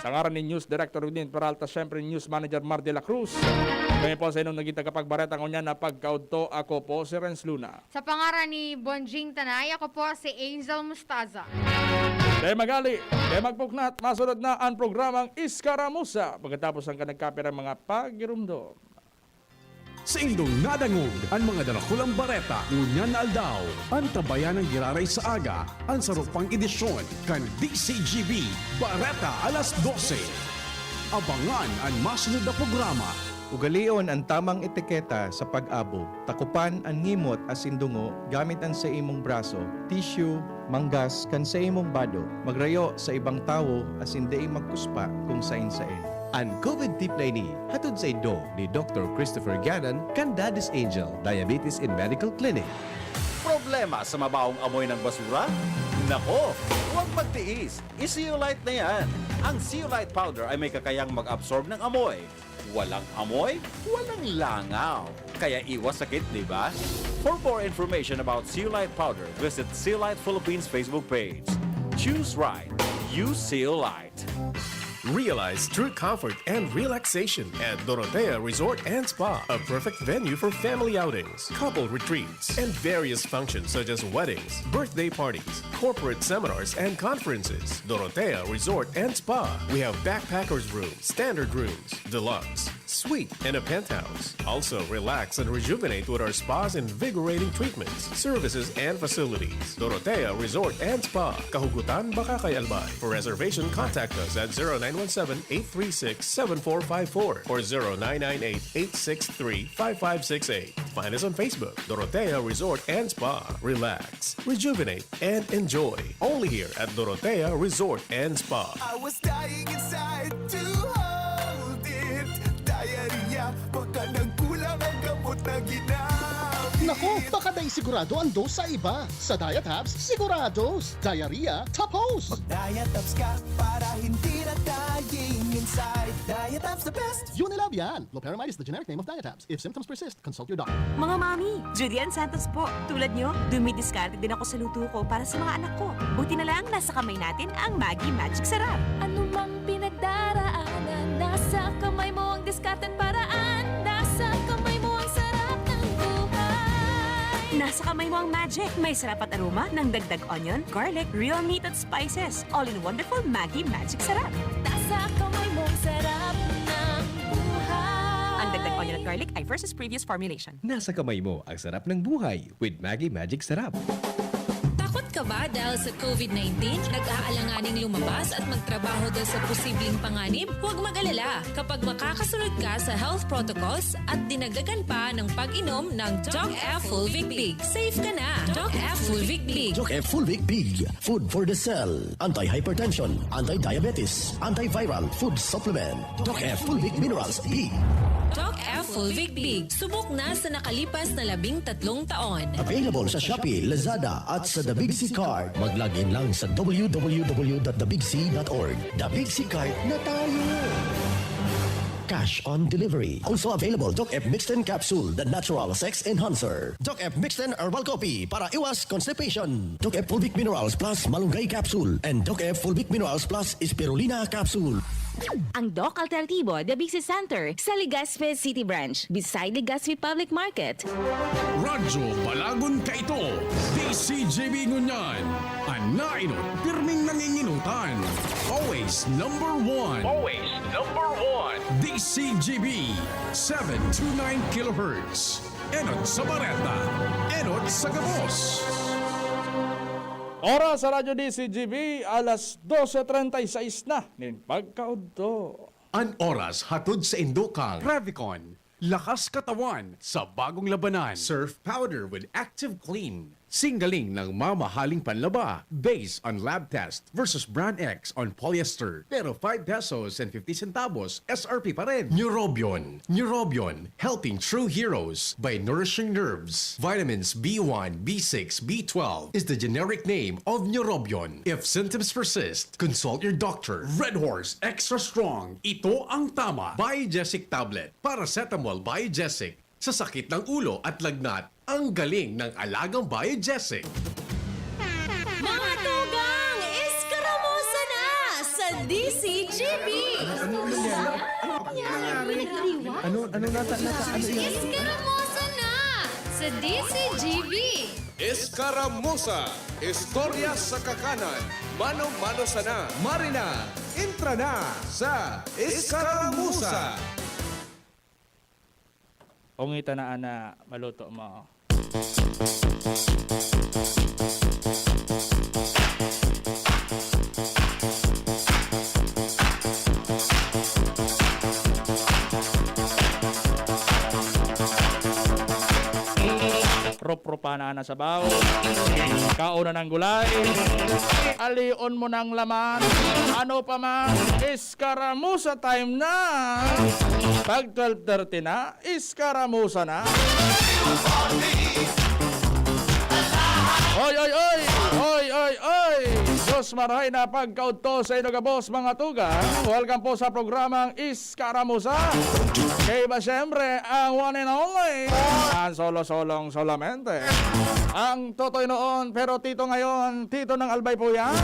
Sa ngaran ni News Director Udin Peralta, syempre News Manager Mar de la Cruz. Kaya po sa inyong naging tagapagbareta ngunyan na pagkaudto, ako po si Renz Luna. Sa pangaran ni Bonjing Tanay, ako po si Angel Mustaza. Dahil magali, dahil magpuknat, masunod na ang programang Iskaramusa pagkatapos ang kanagkapir ng mga pagirumdom. Sa indong nadangog ang mga dalakulang bareta ngunyan na aldaw. Ang tabayan ng giraray sa aga, ang sarupang edisyon kan DCGB Bareta alas 12. Abangan ang masunod na programa. Ugalion ang tamang etiketa sa pag-abo. Takupan ang ngimot asin dungo gamit ang sa imong braso, tissue, manggas kan sa imong bado. Magrayo sa ibang tawo asin dai magkuspa kung sain-sain. Ang COVID tip na ini, hatod sa indo ni Dr. Christopher Gannon, kan Daddy's Angel Diabetes and Medical Clinic. Problema sa mabaong amoy ng basura? Nako, huwag magtiis. I-Zeolite na yan. Ang Zeolite powder ay may kakayang mag-absorb ng amoy. Walang amoy, walang langaw. Kaya iwas sakit, di ba? For more information about Zeolite powder, visit Zeolite Philippines Facebook page. Choose right. Use Zeolite. Realize true comfort and relaxation at Dorotea Resort and Spa, a perfect venue for family outings, couple retreats, and various functions such as weddings, birthday parties, corporate seminars, and conferences. Dorotea Resort and Spa. We have backpackers rooms, standard rooms, deluxe, suite, and a penthouse. Also, relax and rejuvenate with our spa's invigorating treatments, services, and facilities. Dorotea Resort and Spa. Kahugutan, Bakakay, Albay. For reservation, contact us at 0917-836-7454 or 0998-863-5568. Find us on Facebook, Dorotea Resort and Spa. Relax, rejuvenate, and enjoy. Only here at Dorotea Resort and Spa. I was dying inside to hold it. Diarrhea, baka nagkulang ang gamot na ginamit. Nako, baka dahil sigurado ang dose sa iba. Sa Diet Habs, sigurados. Diarrhea, tapos. Mag-diet abs ka para hindi na dying inside. Diet abs the best. Unilab yan. Loperamide is the generic name of Diet Habs. If symptoms persist, consult your doctor. Mga mami, Julian Santos po. Tulad nyo, dumidiskarte din ako sa luto ko para sa mga anak ko. Buti na lang nasa kamay natin ang Maggi Magic Sarap. Ano mang pinagdaraanan, nasa kamay mo ang diskarten paraan. Nasa kamay mo ang sarap ng buhay. Nasa kamay mo ang magic. May sarap at aroma ng dagdag onion, garlic, real meat at spices. All in wonderful Maggi Magic Sarap. Nasa kamay mo ang sarap ng buhay. Ang dagdag onion at garlic ay versus previous formulation. Nasa kamay mo ang sarap ng buhay with Maggi Magic Sarap. Takot ka ba dahil sa COVID-19? Nag-aalanganing lumabas at magtrabaho dahil sa posibleng panganib? Huwag mag-alala kapag makakasunod ka sa health protocols at dinagdagan pa ng pag-inom ng Doc F Full Vic Big. Safe ka na! Doc F Full Vic Big. Doc F Full Vic Big. Food for the cell. Anti-hypertension. Anti-diabetes. Antiviral. Food supplement. Doc F Full Vic Minerals E. Doc F Full Vic Big. Subok na sa nakalipas na 13 taon. Available sa Shopee, Lazada at sa The Big C Card. Mag-login lang sa www.thebigc.org. The Big C Card na tayo! Cash on delivery. Also available, Doc F Mixten Capsule, the natural sex enhancer. Doc F Mixten Herbal Coffee para iwas constipation. Doc F Fulvic Minerals Plus Malunggay Capsule and Doc F Fulvic Minerals Plus Spirulina Capsule. Ang Doc Alternativo, The Big C Center, sa Legazpi City Branch, beside Legazpi Public Market. Radyo Balagon ka ito. DCGB Ngunyan. Anainot, pirming nanginginutan. Always number one. Always number one. DCGB 729 kHz. Enot sa Bareta. Enot sa Gabos. Oras sa Radyo DCGB, alas 12:36 na. Nin pagkaudto. An oras hatod sa Indokang. Revicon. Lakas katawan sa bagong labanan. Surf powder with active clean. Singaling ng mamahaling panlaba based on lab test versus brand X on polyester. Pero 5 pesos and 50 centavos SRP pa rin. Neurobion. Neurobion, helping true heroes by nourishing nerves. Vitamins B1, B6, B12 is the generic name of Neurobion. If symptoms persist, consult your doctor. Red Horse Extra Strong. Ito ang tama. Biogesic Tablet. Paracetamol Biogesic. Sa sakit ng ulo at lagnat, ang galing ng alagang Biogesic. Mga tugang, iskaramusa na sa DCGB! Iskaramusa na sa DCGB! Escaramuza, istorya sa kakanan, mano-mano sana. Marina, entra na sa Escaramuza. Ungita na ana, maluto mo. Rup-rupa na sa baw. Kauna ng gulay. Alion mo ng laman. Ano pa man, iskaramusa time na. Pag 12:30 na, iskaramusa na. Oy, oy, oy! Oy, oy, oy! Diyos marahay na pagkaudto sa inogabos mga tuga. Welcome po sa programang Iskaramusa. Kaya ba siyempre, ang one and only, ang solo-solong solamente. Ang totoy noon, pero tito ngayon, tito ng Albay po yan.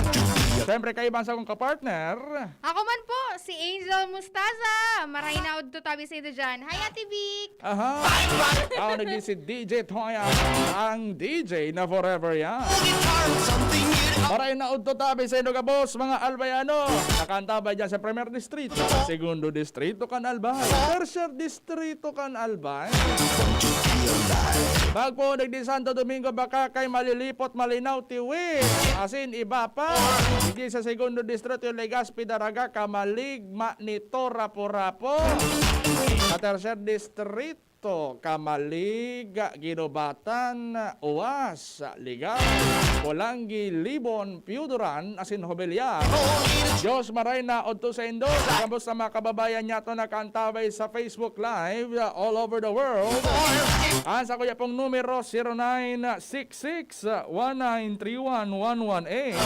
Siyempre, kaibang sa kong kapartner. Ako man po, si Angel Mustaza. Maray na udto tabi sa ito dyan. Hi, Ate Vic! Aha. Ako naging si DJ Toya, ang DJ na forever yan. Maray na udto tabi sa inyo kabos, mga Albayano. Nakanta ba dyan sa Premier Distrito? Segundo Distrito kan Albay. Tercer Distrito kan Albay. Bag po nagdi Santo Domingo baka kay malilipot malinaw tiwi. Asin iba pa. Hindi sa Segundo Distrito yung Legazpi Daraga Kamaligma nito Rapo-Rapo. Sa Tercer Distrito Kamaliga Ginobatan Uwas Liga Polanggi Libon Piuduran asin Hobelya. Diyos maray na odto sa Indo. Kambos na mga kababayan niya to nakantabay sa Facebook Live all over the world. Ang sa kuya pong numero 0966-1931-118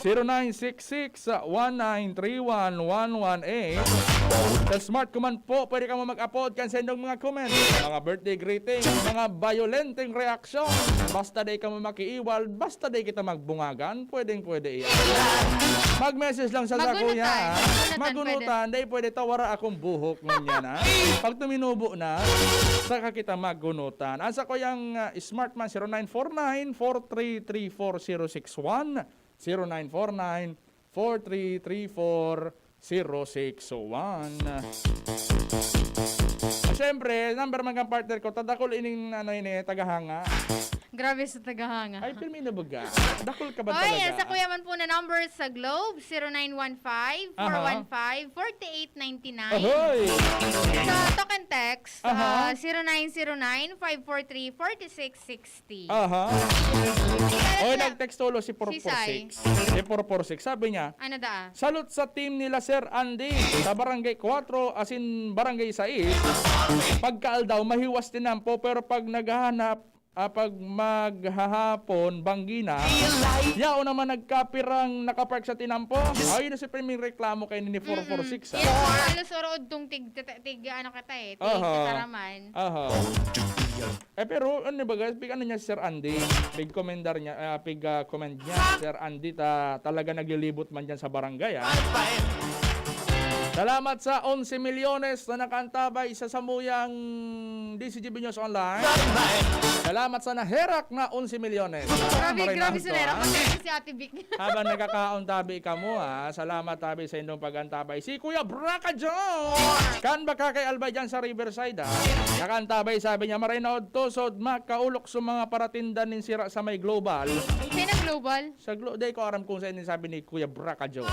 0966-1931-118. Sa smart command po, pwede ka mo mag-upload kan sa inyong mga comment, mga birthday greeting, mga violenteng reaksyon. Basta day ka mo makiiwal, basta day kita magbungagan, pwede iyan. Mag-message lang sa kuya. Magunutan, day pwede tawara akong buhok nganyan ha. Pag tuminubo na, saka kita magunutan. Asa ko yung Smartman 0949-4334-061 0949-4334-061. Siyempre, number man kang partner ko, tadakol ining tagahanga. Grabe sa tagahanga. Ay, filmi na baga. Dakol ka ba Oy, talaga? sa kuya man po na number sa Globe, 0915-415-4899. Ahoy! Sa token text, 0909-543-4660. Aha. Oy, nag-text ulo si 446. Si 446, sabi niya, Ano da? salute sa team nila Sir Andy sa Barangay 4 asin Barangay 6. Pagkaal daw, mahiwas din po pero pag naghahanap pag maghahapon, banggina, yao naman nagkapirang nakapark sa tinampo. Ayun na si Priming reklamo kay ni 446. Alos orod tong tig ano kata eh, tig kataraman. Aha. Pero ano ba guys, big ano niya si Sir Andy, big commendar niya, comment niya, Sir Andy talaga naglilibot man diyan sa barangay. Salamat sa 11 milyones na nakantabay sa samuyang DCGB News Online. Salamat sa naherak na 11 milyones. Grabe sa nera. Si Ate Vic. Habang nagkakauntabi ka mo salamat tabi sa inyong pagantabay. Si Kuya Braca Joe! Kan baka kay Albay dyan sa Riverside nakantabay sabi niya, maray na odtosod makaulok sa mga paratindan nin sira sa may global. Kaya na global? Sa day ko aram kung saan sabi ni Kuya Braca Joe.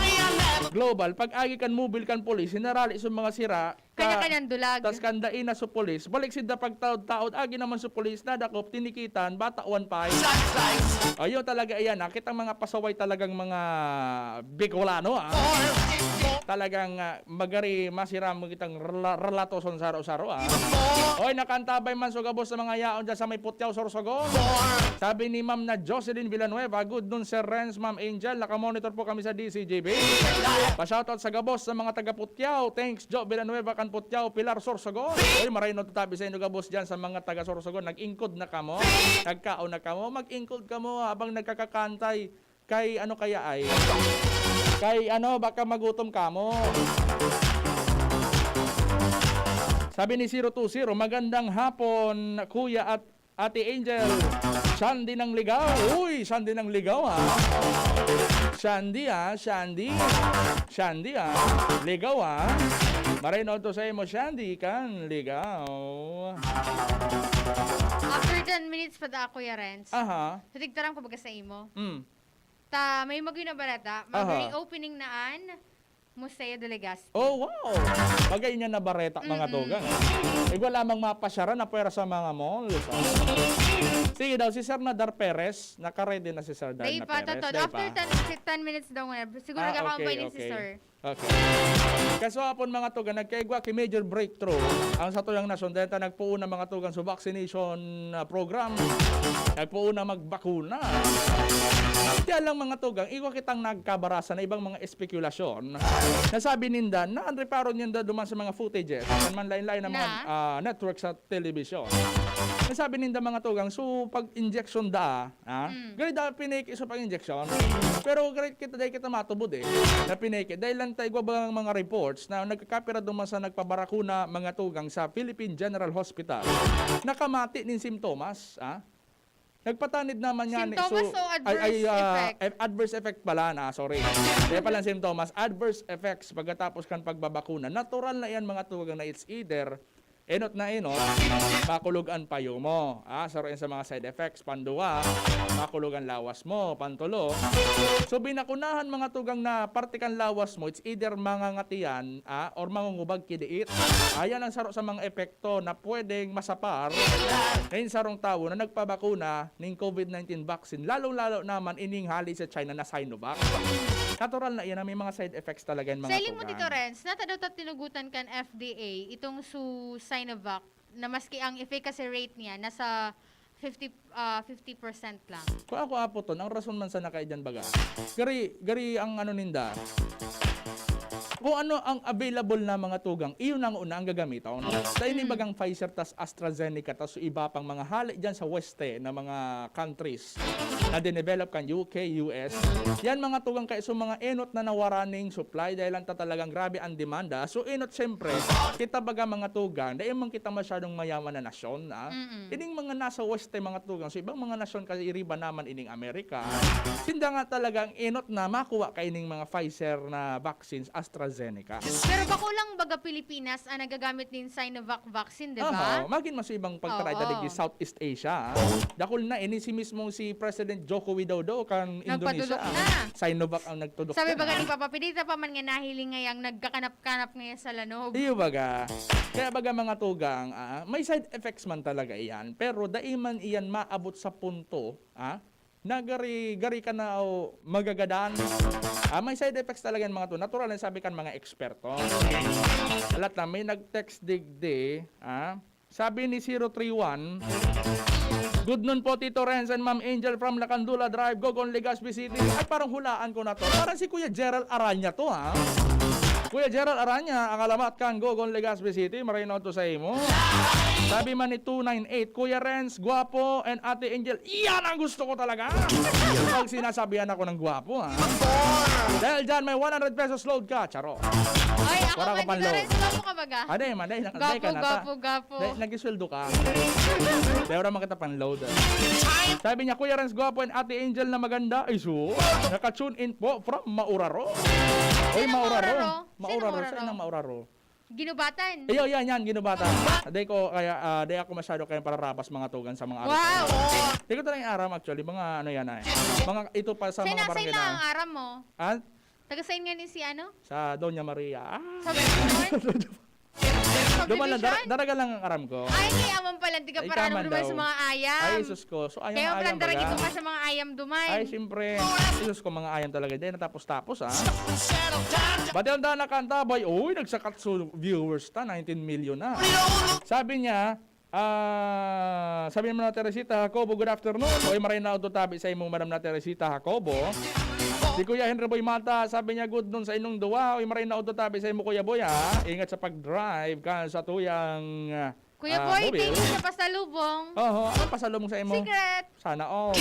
Global, pag agi kan mobil kan polis, sinarali sa mga sira, Kanya-kanyang dulag. Tas kandain na sa pulis. Balik sida pagtaod-taod. Agi naman sa pulis. Nadakop, tinikitan, bata 1.5. Ayun talaga, ayan. Nakitang mga pasaway talagang mga Bicolano. Talagang magari masiram mo kitang relatoson saro-saro. Oy, nakantabay man so gabos sa mga yaon dyan sa may Putyaw, Sorsogon. Sabi ni Ma'am na Jocelyn Villanueva, good nun Sir Renz, Ma'am Angel. Nakamonitor po kami sa DCJB. Pa-shoutout sa gabos sa mga taga Putyaw. Thanks, Jo Villanueva kan Putyaw, Pilar Sorsogon. Oy, marayno tatabi sa inyo gabos dyan sa mga taga Sorsogon. Nag-ingkod na kamo. Nagkao na kamo. Mag-ingkod kamo habang nagkakakantay. Kay ano kaya ay? Kay ano, baka magutom kamo. Sabi ni 020, magandang hapon, Kuya at Ate Angel. Shandy ng ligaw. Uy, Shandy ng ligaw ha. Shandy ha, Shandy. Shandy ha. Ligaw ha. Marino to sa mo, Shandy kan ligaw. After 10 minutes pa da, Kuya Renz. Aha. Satigtaram ko baga sa imo. Ta, may magina barata. Mag-reopening naan. Museo de Legazpi. Oh, wow! Bagay niya na bareta mga tugang. Wala lamang mapasyara na pwera sa mga malls. Sige daw, si Sir Nadar Perez, naka-ready na si Sir Nadar Day pa, Perez. After 10 minutes daw muna. Siguro nagkakampay din si Sir. Okay. Kaso hapon mga tugang, nagkaigwa ki major breakthrough. Ang sa tuyang nasyon, dahil nagpuuna mga tugang sa vaccination program. Nagpuuna magbakuna. Kaya lang mga tugang, iwa kitang nagkabarasa na ibang mga espekulasyon. Nasabi ninda, na anreparon ninda duman sa mga footages, man lain-lain na mga network sa television. Nasabi ninda mga tugang, so pag injection da, ganit da pinake iso pag injection. Pero ganit kita matubod na pinake. Dahil lang tayo ba mga reports na nagkakapira duman sa nagpabarakuna mga tugang sa Philippine General Hospital. Nakamati nin simptomas, nagpatanid naman yan. Symptoms o adverse effect? Adverse effect pala na, sorry. Kaya pala symptoms, adverse effects pagkatapos kan pagbabakuna. Natural na yan mga tugang na it's either enot na enot, makulugan payo mo. Saroin sa mga side effects, panduwa, makulugan lawas mo, pantulo. So binakunahan mga tugang na partikan lawas mo, it's either mangangatian or mangungubag kidiit. Ayan ang saro sa mga epekto na pwedeng masapar ngayon sarong tao na nagpabakuna ng COVID-19 vaccine. Lalong-lalo naman ininghali sa China na Sinovac. Natural na yan na may mga side effects talaga yung mga Sailing mo tugang. Tito Renz, natadaw tinugutan kan FDA itong Sinovac na maski ang efficacy rate niya nasa 50% lang. Kung ako apo to, ang rason man sa nakaidan baga. Gari ang ano ninda. Kung ano ang available na mga tugang, iyon ang una ang gagamiton. Dahil ni bagang Pfizer tas AstraZeneca tas iba pang mga hali dyan sa weste na mga countries na dinevelop kan UK, US. Yan mga tugang kaya so mga enot na nawaraning supply dahil lang talagang grabe ang demanda. So enot siyempre, kita baga mga tugang, dahil man kita masyadong mayaman na nasyon. Ining mga nasa weste mga tugang, so ibang mga nasyon kasi iriba naman ining Amerika. Sinda nga talagang enot na makuha kay ining mga Pfizer na vaccines, AstraZeneca. Pero bako lang baga Pilipinas ang nagagamit din Sinovac vaccine, di ba? Magin mas ibang pagtaray di Southeast Asia. Dakol na ini si mismo si President Joko Widodo kan Indonesia. Sinovac ang nagtudok. Sabi baga ni Papa Pidita pa man nga nahiling ngayang nagkakanap-kanap ngayon sa lanob. Iyo baga. Kaya baga mga tugang, may side effects man talaga iyan. Pero daiman iyan maabot sa punto, nagari ka na magagadan. May side effects talaga yung mga to. Natural na sabi kan mga eksperto. Alat na may nag-text digdi. Sabi ni 031, good noon po Tito Renz and Ma'am Angel from Lacandula Drive, Gogon, Legazpi City. Ay parang hulaan ko na to. Parang si Kuya Gerald Aranya to Kuya Gerald Aranya, ang alamat kang Gogon, Legazpi City. Marino to sa imo. Sabi man ni 298, Kuya Renz, guwapo, and Ate Angel, iyan ang gusto ko talaga. Pag sinasabihan ako ng guwapo, Dahil dyan, may 100 pesos load ka, charo. Ay, ako Para man, Tito Renz, guwapo ka baga? Aday, Gapo. Nagisweldo ka. Pero naman kita pang load. Sabi niya, Kuya Renz, guwapo, and Ate Angel na maganda. Ay, so, naka-tune in po from Mauraro. Oy, Mauraro. Saan ang Mauraro? Ginubatan. Yan, ginubatan. Day ako masyado kayong pararapas mga tugan sa mga araw. Wow! Di ko talagang aram actually, mga ano yan Mga ito pa sa mga barangay na. Sa'yo lang ang aram mo. At? Taga-sign nga ni si ano? Sa Doña Maria. Sabi mo Duman lang, subdivision. daraga lang ang aram ko. Ay, kaya man pala, di ka Ay, para kaman naman daw. sa mga ayam. Ay, sus ko. So, ayam Kaya ayam plan daragi baga. ko pa sa mga ayam duman. Ay, siyempre. Sus ko mga ayam talaga. Hindi natapos-tapos, ha? Ba't yung dana kanta, boy? Uy, nagsakat so viewers ta. 19 million na. Sabi niya, sabi naman na Teresita Jacobo, good afternoon. Oy, maray na tabi sa imong Madam na Teresita Jacobo. Si Kuya Henry Boy Mata, sabi niya good nun sa inong duwa. Oy, maray na tabi sa imo Kuya Boy, ha? Ingat sa pag-drive ka sa tuyang Kuya Boy, mobile. thank you sa pasalubong. Oo, ano pasalubong sa imo? Secret. Sana all.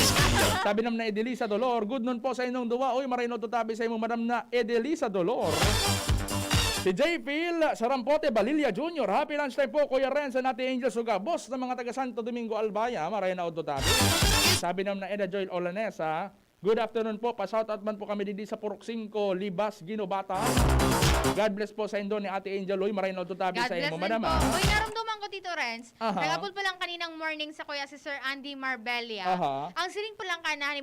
Sabi naman na Edelisa Dolor, good nun po sa inyong duwa. Oy, maray na tabi sa imong Madam na Edelisa Dolor. Si J. Phil Sarampote Balilla Jr. Happy lunchtime po, Kuya Ren, sa Nati Angel Suga. Boss ng mga taga Santo Domingo Albaya, maray na tabi. Sabi naman na Eda Joel Olanesa, good afternoon po, pa-shoutout man po kami din sa Purok 5, Libas, Ginobata. God bless po sa indo ni Ate Angel. Oy, maray na tabi God sa bless imo, din madam. po. Uy, naramdaman ko, Tito Renz. Aha. Nag-upload pa lang kaninang morning sa kuya si Sir Andy Marbella. Aha. Ang siling pa lang kanan,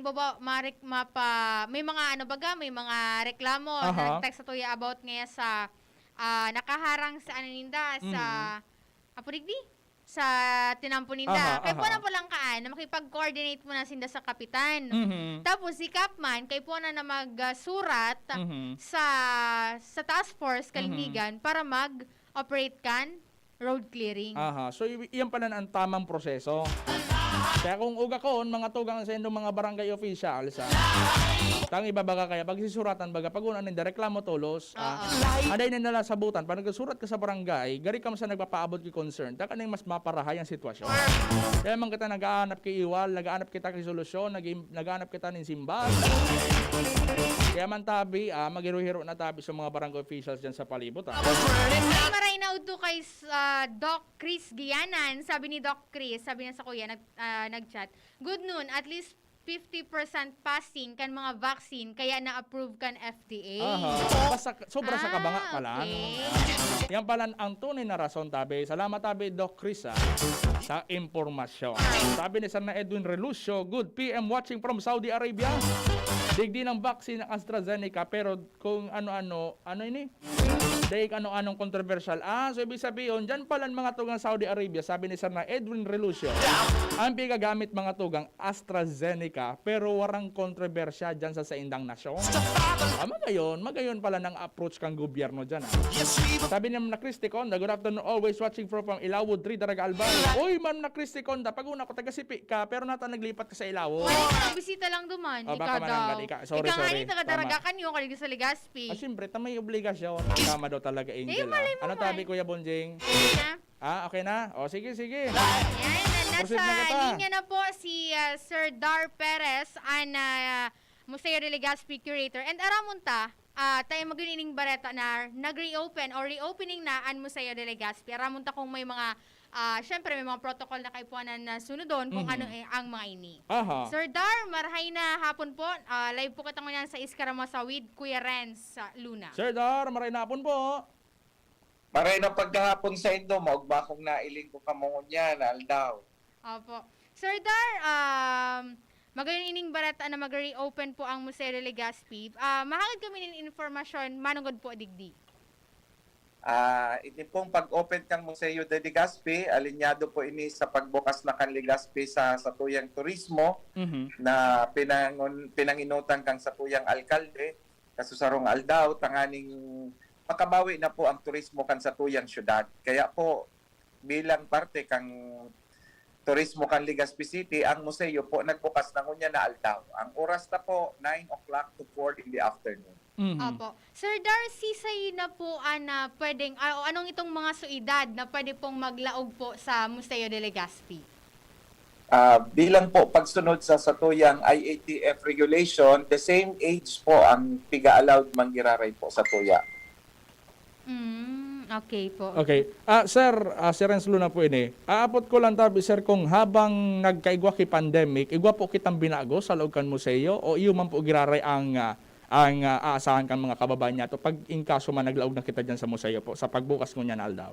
may mga ano baga, may mga reklamo. Aha. Nag-text sa tuya about ngayon sa nakaharang sa aninda, sa apudigdi? Sa tinampo ninda. Aha, Kaya po aha. na po lang kaan na makipag-coordinate mo na sinda sa kapitan. Mhm. Tapos si Capman, kay po na magsurat Mhm. sa task force Kalindigan para mag-operate kan road clearing. Aha, so iyan pala ang tamang proseso. Kaya kung uga ko, mga tugang sa inyong mga barangay officials, tang ibabaga kaya, pag sisuratan baga, pag unan ninda, reklamo tulos, aday na nila sabutan, pag nagsurat ka sa barangay, gari ka man sa nagpapaabot ki concern, taka na mas maparahay ang sitwasyon. Kaya man kita nag-aanap ki iwal, nag-aanap kita ki solusyon, nag-aanap kita nin simbag. Kaya man tabi, magiruhiro na tabi sa mga barangay officials dyan sa palibot. Ay, maray na uto kay Doc Chris Gianan. Sabi ni Doc Chris, sabi niya sa kuya, nag-chat, good noon, at least 50% passing kan mga vaccine kaya na-approve kan FDA. Aha. Sobra sa kabanga pala. Okay. Yan pala ang tunay na rason, tabi. Salamat, tabi, Doc Chris, sa impormasyon. Sabi ni Sana Edwin Relucio, good PM watching from Saudi Arabia. Digdi ng vaccine ng AstraZeneca, pero kung ano ini? Daig ano-anong controversial. So ibig sabihin, dyan pala mga tugang Saudi Arabia, sabi ni Sana Edwin Relucio, ang pigagamit mga tugang AstraZeneca, pero warang kontrobersya dyan sa indang nasyon. Magayon pala ng approach kang gobyerno dyan. Sabi ni na Christy Conda, good afternoon, always watching from Ilawod 3, Daraga Albay. Uy, man na Christy Conda, pag una ko taga-Sipi ka, pero nata naglipat ka sa Ilawod. Ay, bisita lang duman. Baka mananggal ka. Sorry. taga-daraga kan yung kalig sa Legazpi. Siyempre, may obligasyon. Tama daw talaga, Angel. malay mo Ano man. tabi, Kuya Bonjing? Okay na? Sige. Yan, Proceed na kita. nasa linya na po si Sir Dar Perez, ang Museo de Legazpi Curator. And aramunta, tayo mag-ining bareta na nag-reopen or reopening na ang Museo de Legazpi. Aramunta kung may mga, syempre may mga protocol na kaipuanan na sunodon kung ano ang mga ini. Aha. Sir Dar, marahay na hapon po. Live po katang yan sa Iskaramosa with Kuya Renz sa Luna. Sir Dar, maray na hapon po. Maray na pagkahapon sa Indo, maugba kong nailing ko kamungon yan, aldaw. Opo. Sir Dar, magayon ining barata na mag-reopen po ang Museo de Legazpi. Mahagad kami ng informasyon, manungod po digdi. Ini pong pag-open kang Museo de Legazpi, alinyado po ini sa pagbukas na kan Legazpi sa tuyang turismo na pinanginutan kang sa tuyang alkalde, kasusarong aldaw, tanganing makabawi na po ang turismo kan sa tuyang syudad. Kaya po, bilang parte kang turismo kan Legazpi City, ang museo po nagbukas na ngunya na aldaw. Ang oras na po, 9 o'clock to 4 in the afternoon. Opo. Sir Darcy, sa'yo na po na pwedeng, anong itong mga suidad na pwede pong maglaog po sa Museo de Legazpi? Bilang po pagsunod sa satuyang IATF regulation, the same age po ang piga-allowed manggiraray po sa tuya. Okay po. Okay. Sir, si Renz Luna po ini. Aapot ko lang tabi, sir, kung habang nagkaigwa ki pandemic, igwa po kitang binago sa loob kan museo o iyo man po giraray ang aasahan kan mga kababayan niya to pag in kaso man naglaog na kita dyan sa museo po sa pagbukas ko niya na aldaw.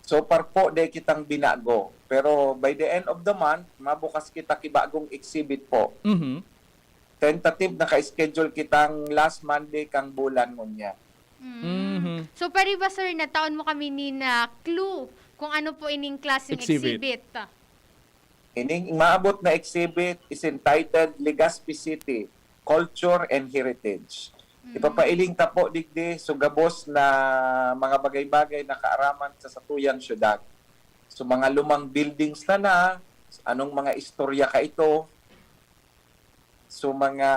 So par po de kitang binago. Pero by the end of the month, mabukas kita kibagong exhibit po. Tentative na ka-schedule kitang last Monday kang bulan ngunya. So, pwede ba, sir, na taon mo kami ni na clue kung ano po ining klaseng exhibit? Ining maabot na exhibit is entitled Legazpi City, Culture and Heritage. Ipapailing ta po digdi sugabos na mga bagay-bagay na kaaraman sa satuyang syudad. So mga lumang buildings na, anong mga istorya ka ito, so mga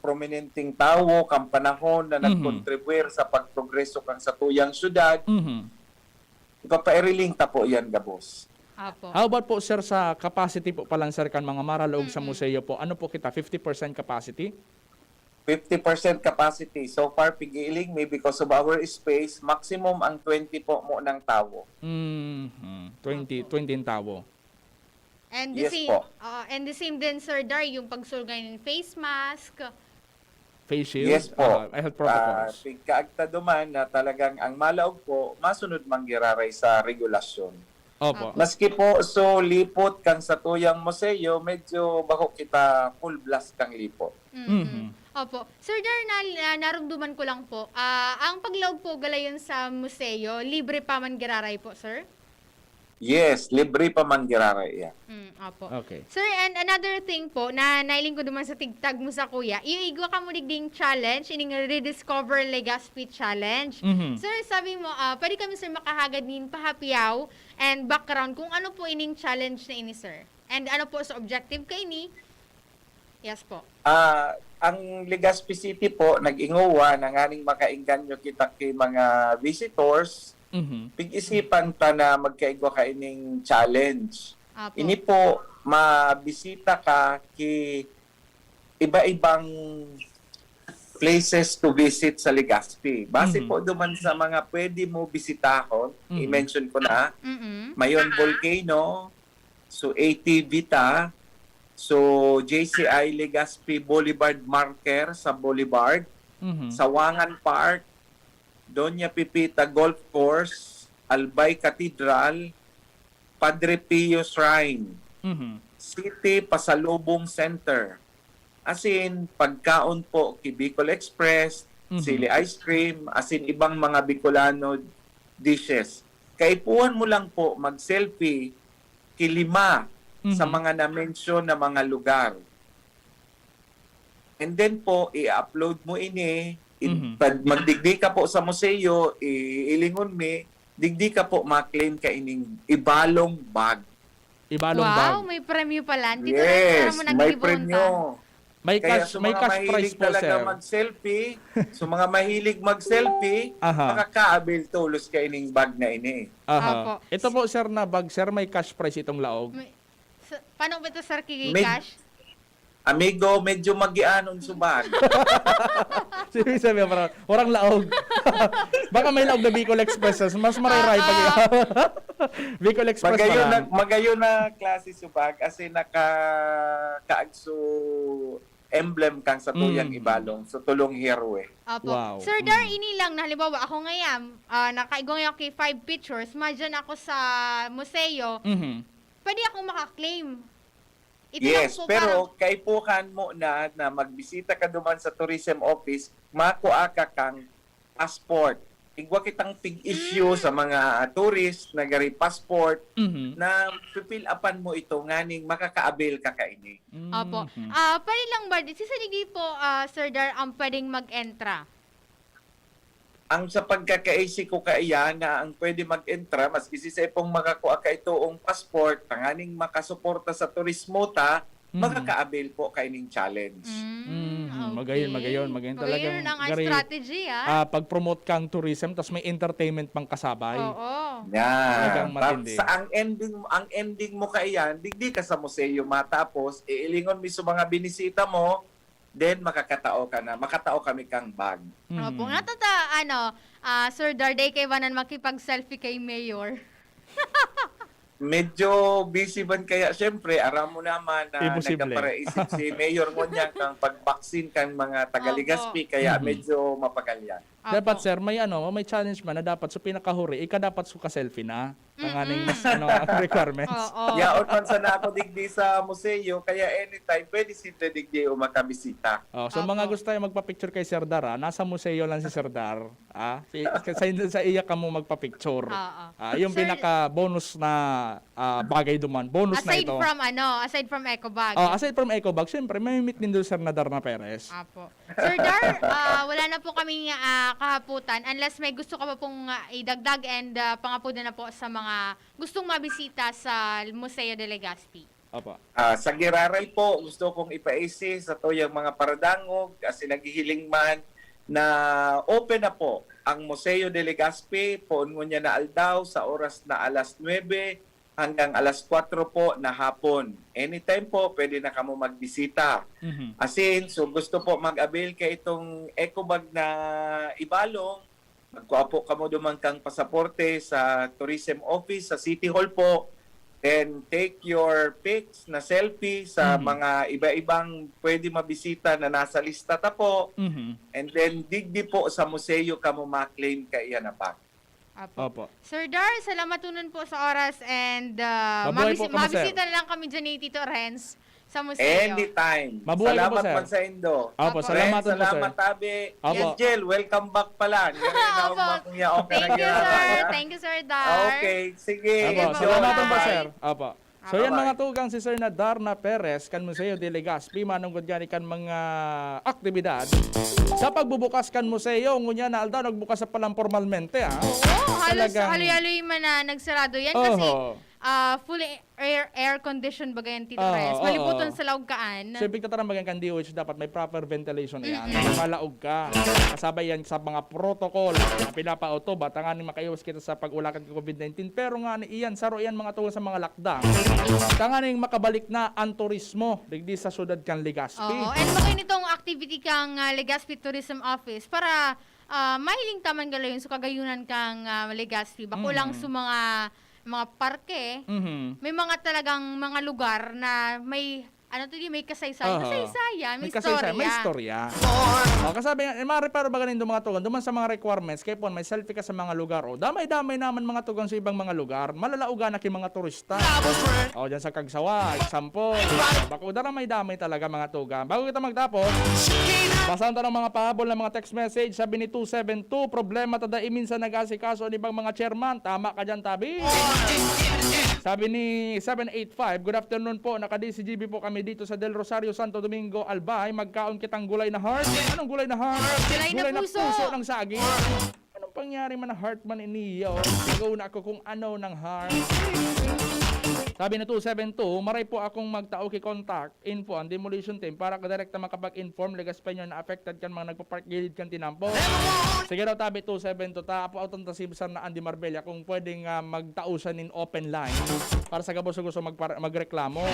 prominenteng tao kang panahon na nagkontribuer sa pagprogreso kang satuyang syudad. Ipapailing ta po yan, gabos. How about po, sir, sa capacity po palang, sir, kan mga maraloog sa museo po, ano po kita, 50% capacity? 50% capacity. So far, pigiling me because of our space, maximum ang 20 po mo ng tao. 20 tao. And Yes same, po. and the same din, Sir Dar, yung pagsulgay ng face mask. Face shield? Yes po. Health protocols. Pagkaagta duman na talagang ang malaog po, masunod manggiraray sa regulasyon. Opo. Maski po, so lipot kang sa tuyang museo, medyo bako kita full blast kang lipot. Opo. Sir Dar, narumduman ko lang po, ang paglaog po galayon sa museo, libre pa man giraray po, sir? Yes, libre pa man giraray. Yeah. Opo. Okay. Sir, and another thing po, na nailing ko duman sa tigtag mo sa kuya, iigwa ka mo digding challenge, ining Rediscover Legazpi Challenge. Sir, sabi mo, pwede kami, sir, makahagad nin pahapiyaw and background kung ano po ining challenge na ini, sir. And ano po sa objective kay ni? Yes po. Ang Legazpi City po, nag-inguwa na nganing makainganyo kita kay mga visitors, pig-isipan ta na magkaigwa ka ining challenge. Apo. Ini po, mabisita ka ki iba-ibang places to visit sa Legazpi. Base po duman sa mga pwede mo bisitahon, i-mention ko na, Mayon Volcano, so AT Vita, so JCI Legazpi Boulevard Marker sa Boulevard, Sawangan Park, Doña Pipita Golf Course, Albay Cathedral, Padre Pio Shrine, City Pasalubong Center. As in, pagkaon po kay Bicol Express, Sili Ice Cream, as in ibang mga Bicolano dishes. Kaipuan mo lang po mag-selfie kilima sa mga na-mention na mga lugar. And then po, i-upload mo ini. Pag magdigdi ka po sa museo, ilingon me, digdi ka po ma-claim ka ining ibalong bag. Ibalong bag. Wow, may premyo pala. Dito Yes, na may premyo. May Kaya cash, sa may mga cash prize mahilig po, talaga sir. mag-selfie, sa mga mahilig mag-selfie, makakaabil tulos ka ining bag na ini. Aha. Ito po, sir, na bag, sir, may cash prize itong laog. Paano ba ito, sir, Med- kiki-cash? Amigo, medyo magianon subag. Sige, sabi parang, orang laog. Baka may laog na Bicol Express, mas mariray pag Bicol Express Magayon na klase subag kasi kaagso emblem kang sa tuyang ibalong, so tulong hero eh. Opo. Sir Dar, ini lang na halimbawa ako ngayon, nakaigong ako kay 5 pictures, madyan ako sa museo, pwede akong makaklaim. Ito Yes, lang po pero kaipuhan mo na magbisita ka duman sa tourism office, makuha ka kang passport. Igwa kitang pig-issue sa mga tourist na gari passport na pipil upan mo ito nganing makakaabil ka kaini. Opo. Pwede lang ba, sisaligi po, Sir Dar, ang pwedeng mag-entra? Ang sa pagkakaisi ko kaya na ang pwede mag-entra, maski sa ipong makakuha ka itoong passport, tanganing makasuporta sa turismo ta, makakaabil po kaining challenge. Magayon talagang Magayon ang gari, strategy, pag-promote kang tourism, tas may entertainment pang kasabay. Oo. Talagang Yan. matindi. Sa ang ending mo kaiyan, digdi ka sa museo matapos, iilingon mi sa mga binisita mo, then makakatao kami kang bag. Opo. Sir Dar, day kay Wanan makipag-selfie kay Mayor. Medyo busy ban kaya syempre aram mo naman na Imposible. nagkaparaisip si Mayor mo niya kang pag-vaccine kang mga taga-Legazpi kaya medyo mapagalyan. Dapat sir, may challenge man na dapat sa pinakahuri, dapat su ka selfie na. Ang mas ang requirements. Yaon man sa na ako digdi sa museo, kaya anytime pwede si digdi o makabisita. So mga gusto tayo magpa-picture kay Sir Dar, nasa museo lang si Sir Dar. Sa iya ka mo magpa-picture. Yung pinaka-bonus na bagay duman. Bonus na ito. Aside from Ecobag. Aside from Ecobag, siyempre may meet din doon Sir Darna Perez. Apo. Sir Dar, wala na po kaming kahaputan unless may gusto ka pa pong idagdag and pangapunan na po sa mga gustong mabisita sa Museo de Legazpi. Apa. Sa Giraral po, gusto kong ipaisi sa tuyang mga paradangog kasi naghihiling man na open na po ang Museo de Legazpi poon niya na aldaw sa oras na alas 9 hanggang alas 4 po na hapon. Anytime po, pwede na kamo magbisita. Asin, so gusto po mag-avail kay itong Ecobag na ibalong, magkuha po kamo dumangkang pasaporte sa Tourism Office sa City Hall po. Then take your pics na selfie sa mga iba-ibang pwede mabisita na nasa lista ta po. And then digdi po sa museo kamo ma-claim kay na pa. Opo. Sir Dar, salamat tunon po sa oras and mabisita na lang kami dyan ni Tito Renz sa museo. Anytime. Mabuhay salamat po, sir. man sa Indo. Opo, salamat po, sir. Salamat, Tabi. Angel, welcome back pala. Thank you, Sir Dar. Okay, sige. Opo, salamat po, sir. Opo. So yan mga tugang si Sir Darna Perez kan Museo de Legazpi manunggod yan ikan mga aktibidad sa pagbubukas kan museo ngunya na aldaw nagbukas sa palang formalmente Halos haloy-haloy man na nagsarado yan kasi fully air condition bagayan Tito Rez. Malibuton sa laugkaan. So ibig tatarang bagang kan DOH dapat may proper ventilation yan. Malaog ka. Kasabay yan sa mga protocol na pinapauto batangan ni makaiwas kita sa pag-ulakan ng COVID-19. Pero nga ni iyan, saro yan mga tungkol sa mga lockdown. Tanganing makabalik na ang turismo digdi sa syudad kan Legazpi. And bakit nitong activity kang Legazpi Tourism Office para mahiling taman galayon sa kagayunan kang Legazpi. Bako lang sa mga parke, may mga talagang mga lugar na may may kasaysayan. May istorya. May istorya. Kasabi nga, mareparo ba ganin mga tugang, duman sa mga requirements, kaya po, may selfie ka sa mga lugar. Damay-damay naman mga tugang sa ibang mga lugar. Malalauga na kay mga turista. Dyan sa Kagsawa, example. Bako, damay-damay talaga mga tugang. Bago kita magtapos, basahan tayo ng mga pahabol ng mga text message. Sabi ni 272, problema tada minsan nag-asikaso ang ibang mga chairman. Tama ka dyan, Tabi. Sabi ni 785, good afternoon po, naka-DCGB po kami dito sa Del Rosario, Santo Domingo, Albay. Magkaon kitang gulay na heart. Anong gulay na heart? Gulay na puso ng saging. Anong pangyari man na heart man iniyo? Nagauna ako kung ano ng heart. Sabi na 272, maray po akong magtao kay contact info ang demolition team para direkta makapag-inform Legazpi na affected kan mga nagpa-park gilid kan tinampo. Sige daw Tabi 272, tapo auton ta si Sir na Andy Marbella kung pwedeng magtausan in open line para sa gabos gusto magreklamo.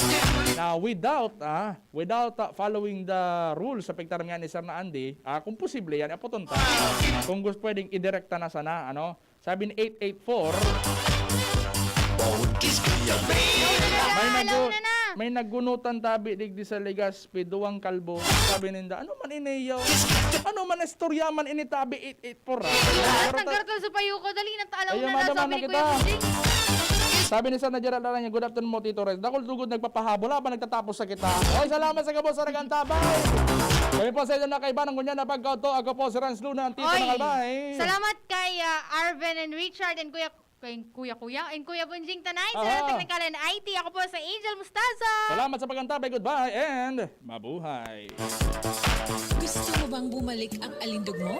Na without following the rules sa pagtaram nga ni Sir na Andy, kung posible yan apoton ta. Kung gusto pwedeng idirekta na sana Sabi ni 884 may nagunutan Tabi digdi sa Legazpi duwang kalbo. Sabi ninda, ano man iniyaw? Ano man istorya man ini Tabi 884 Nagkarton sa payo ko dali na taalaw na sabi ni Kuya Bunjing. Sabi ni Sana Gerald niya, good afternoon mo Tito Rez. Dakol tugod nagpapahabol pa nagtatapos sa kita. Oy, salamat sa gabos sa nagantabay. Kami po sa inyo na kaibanan ko niya na pagkauto. Ako po si Rans Luna, ang Tito ng Albay. Salamat kay Arven and Richard and Kuya Bunjing Tanay sa technical and IT. Ako po sa Angel Mustaza. Salamat sa pagkantabay. Goodbye and mabuhay. Gusto mo bang bumalik ang alindog mo?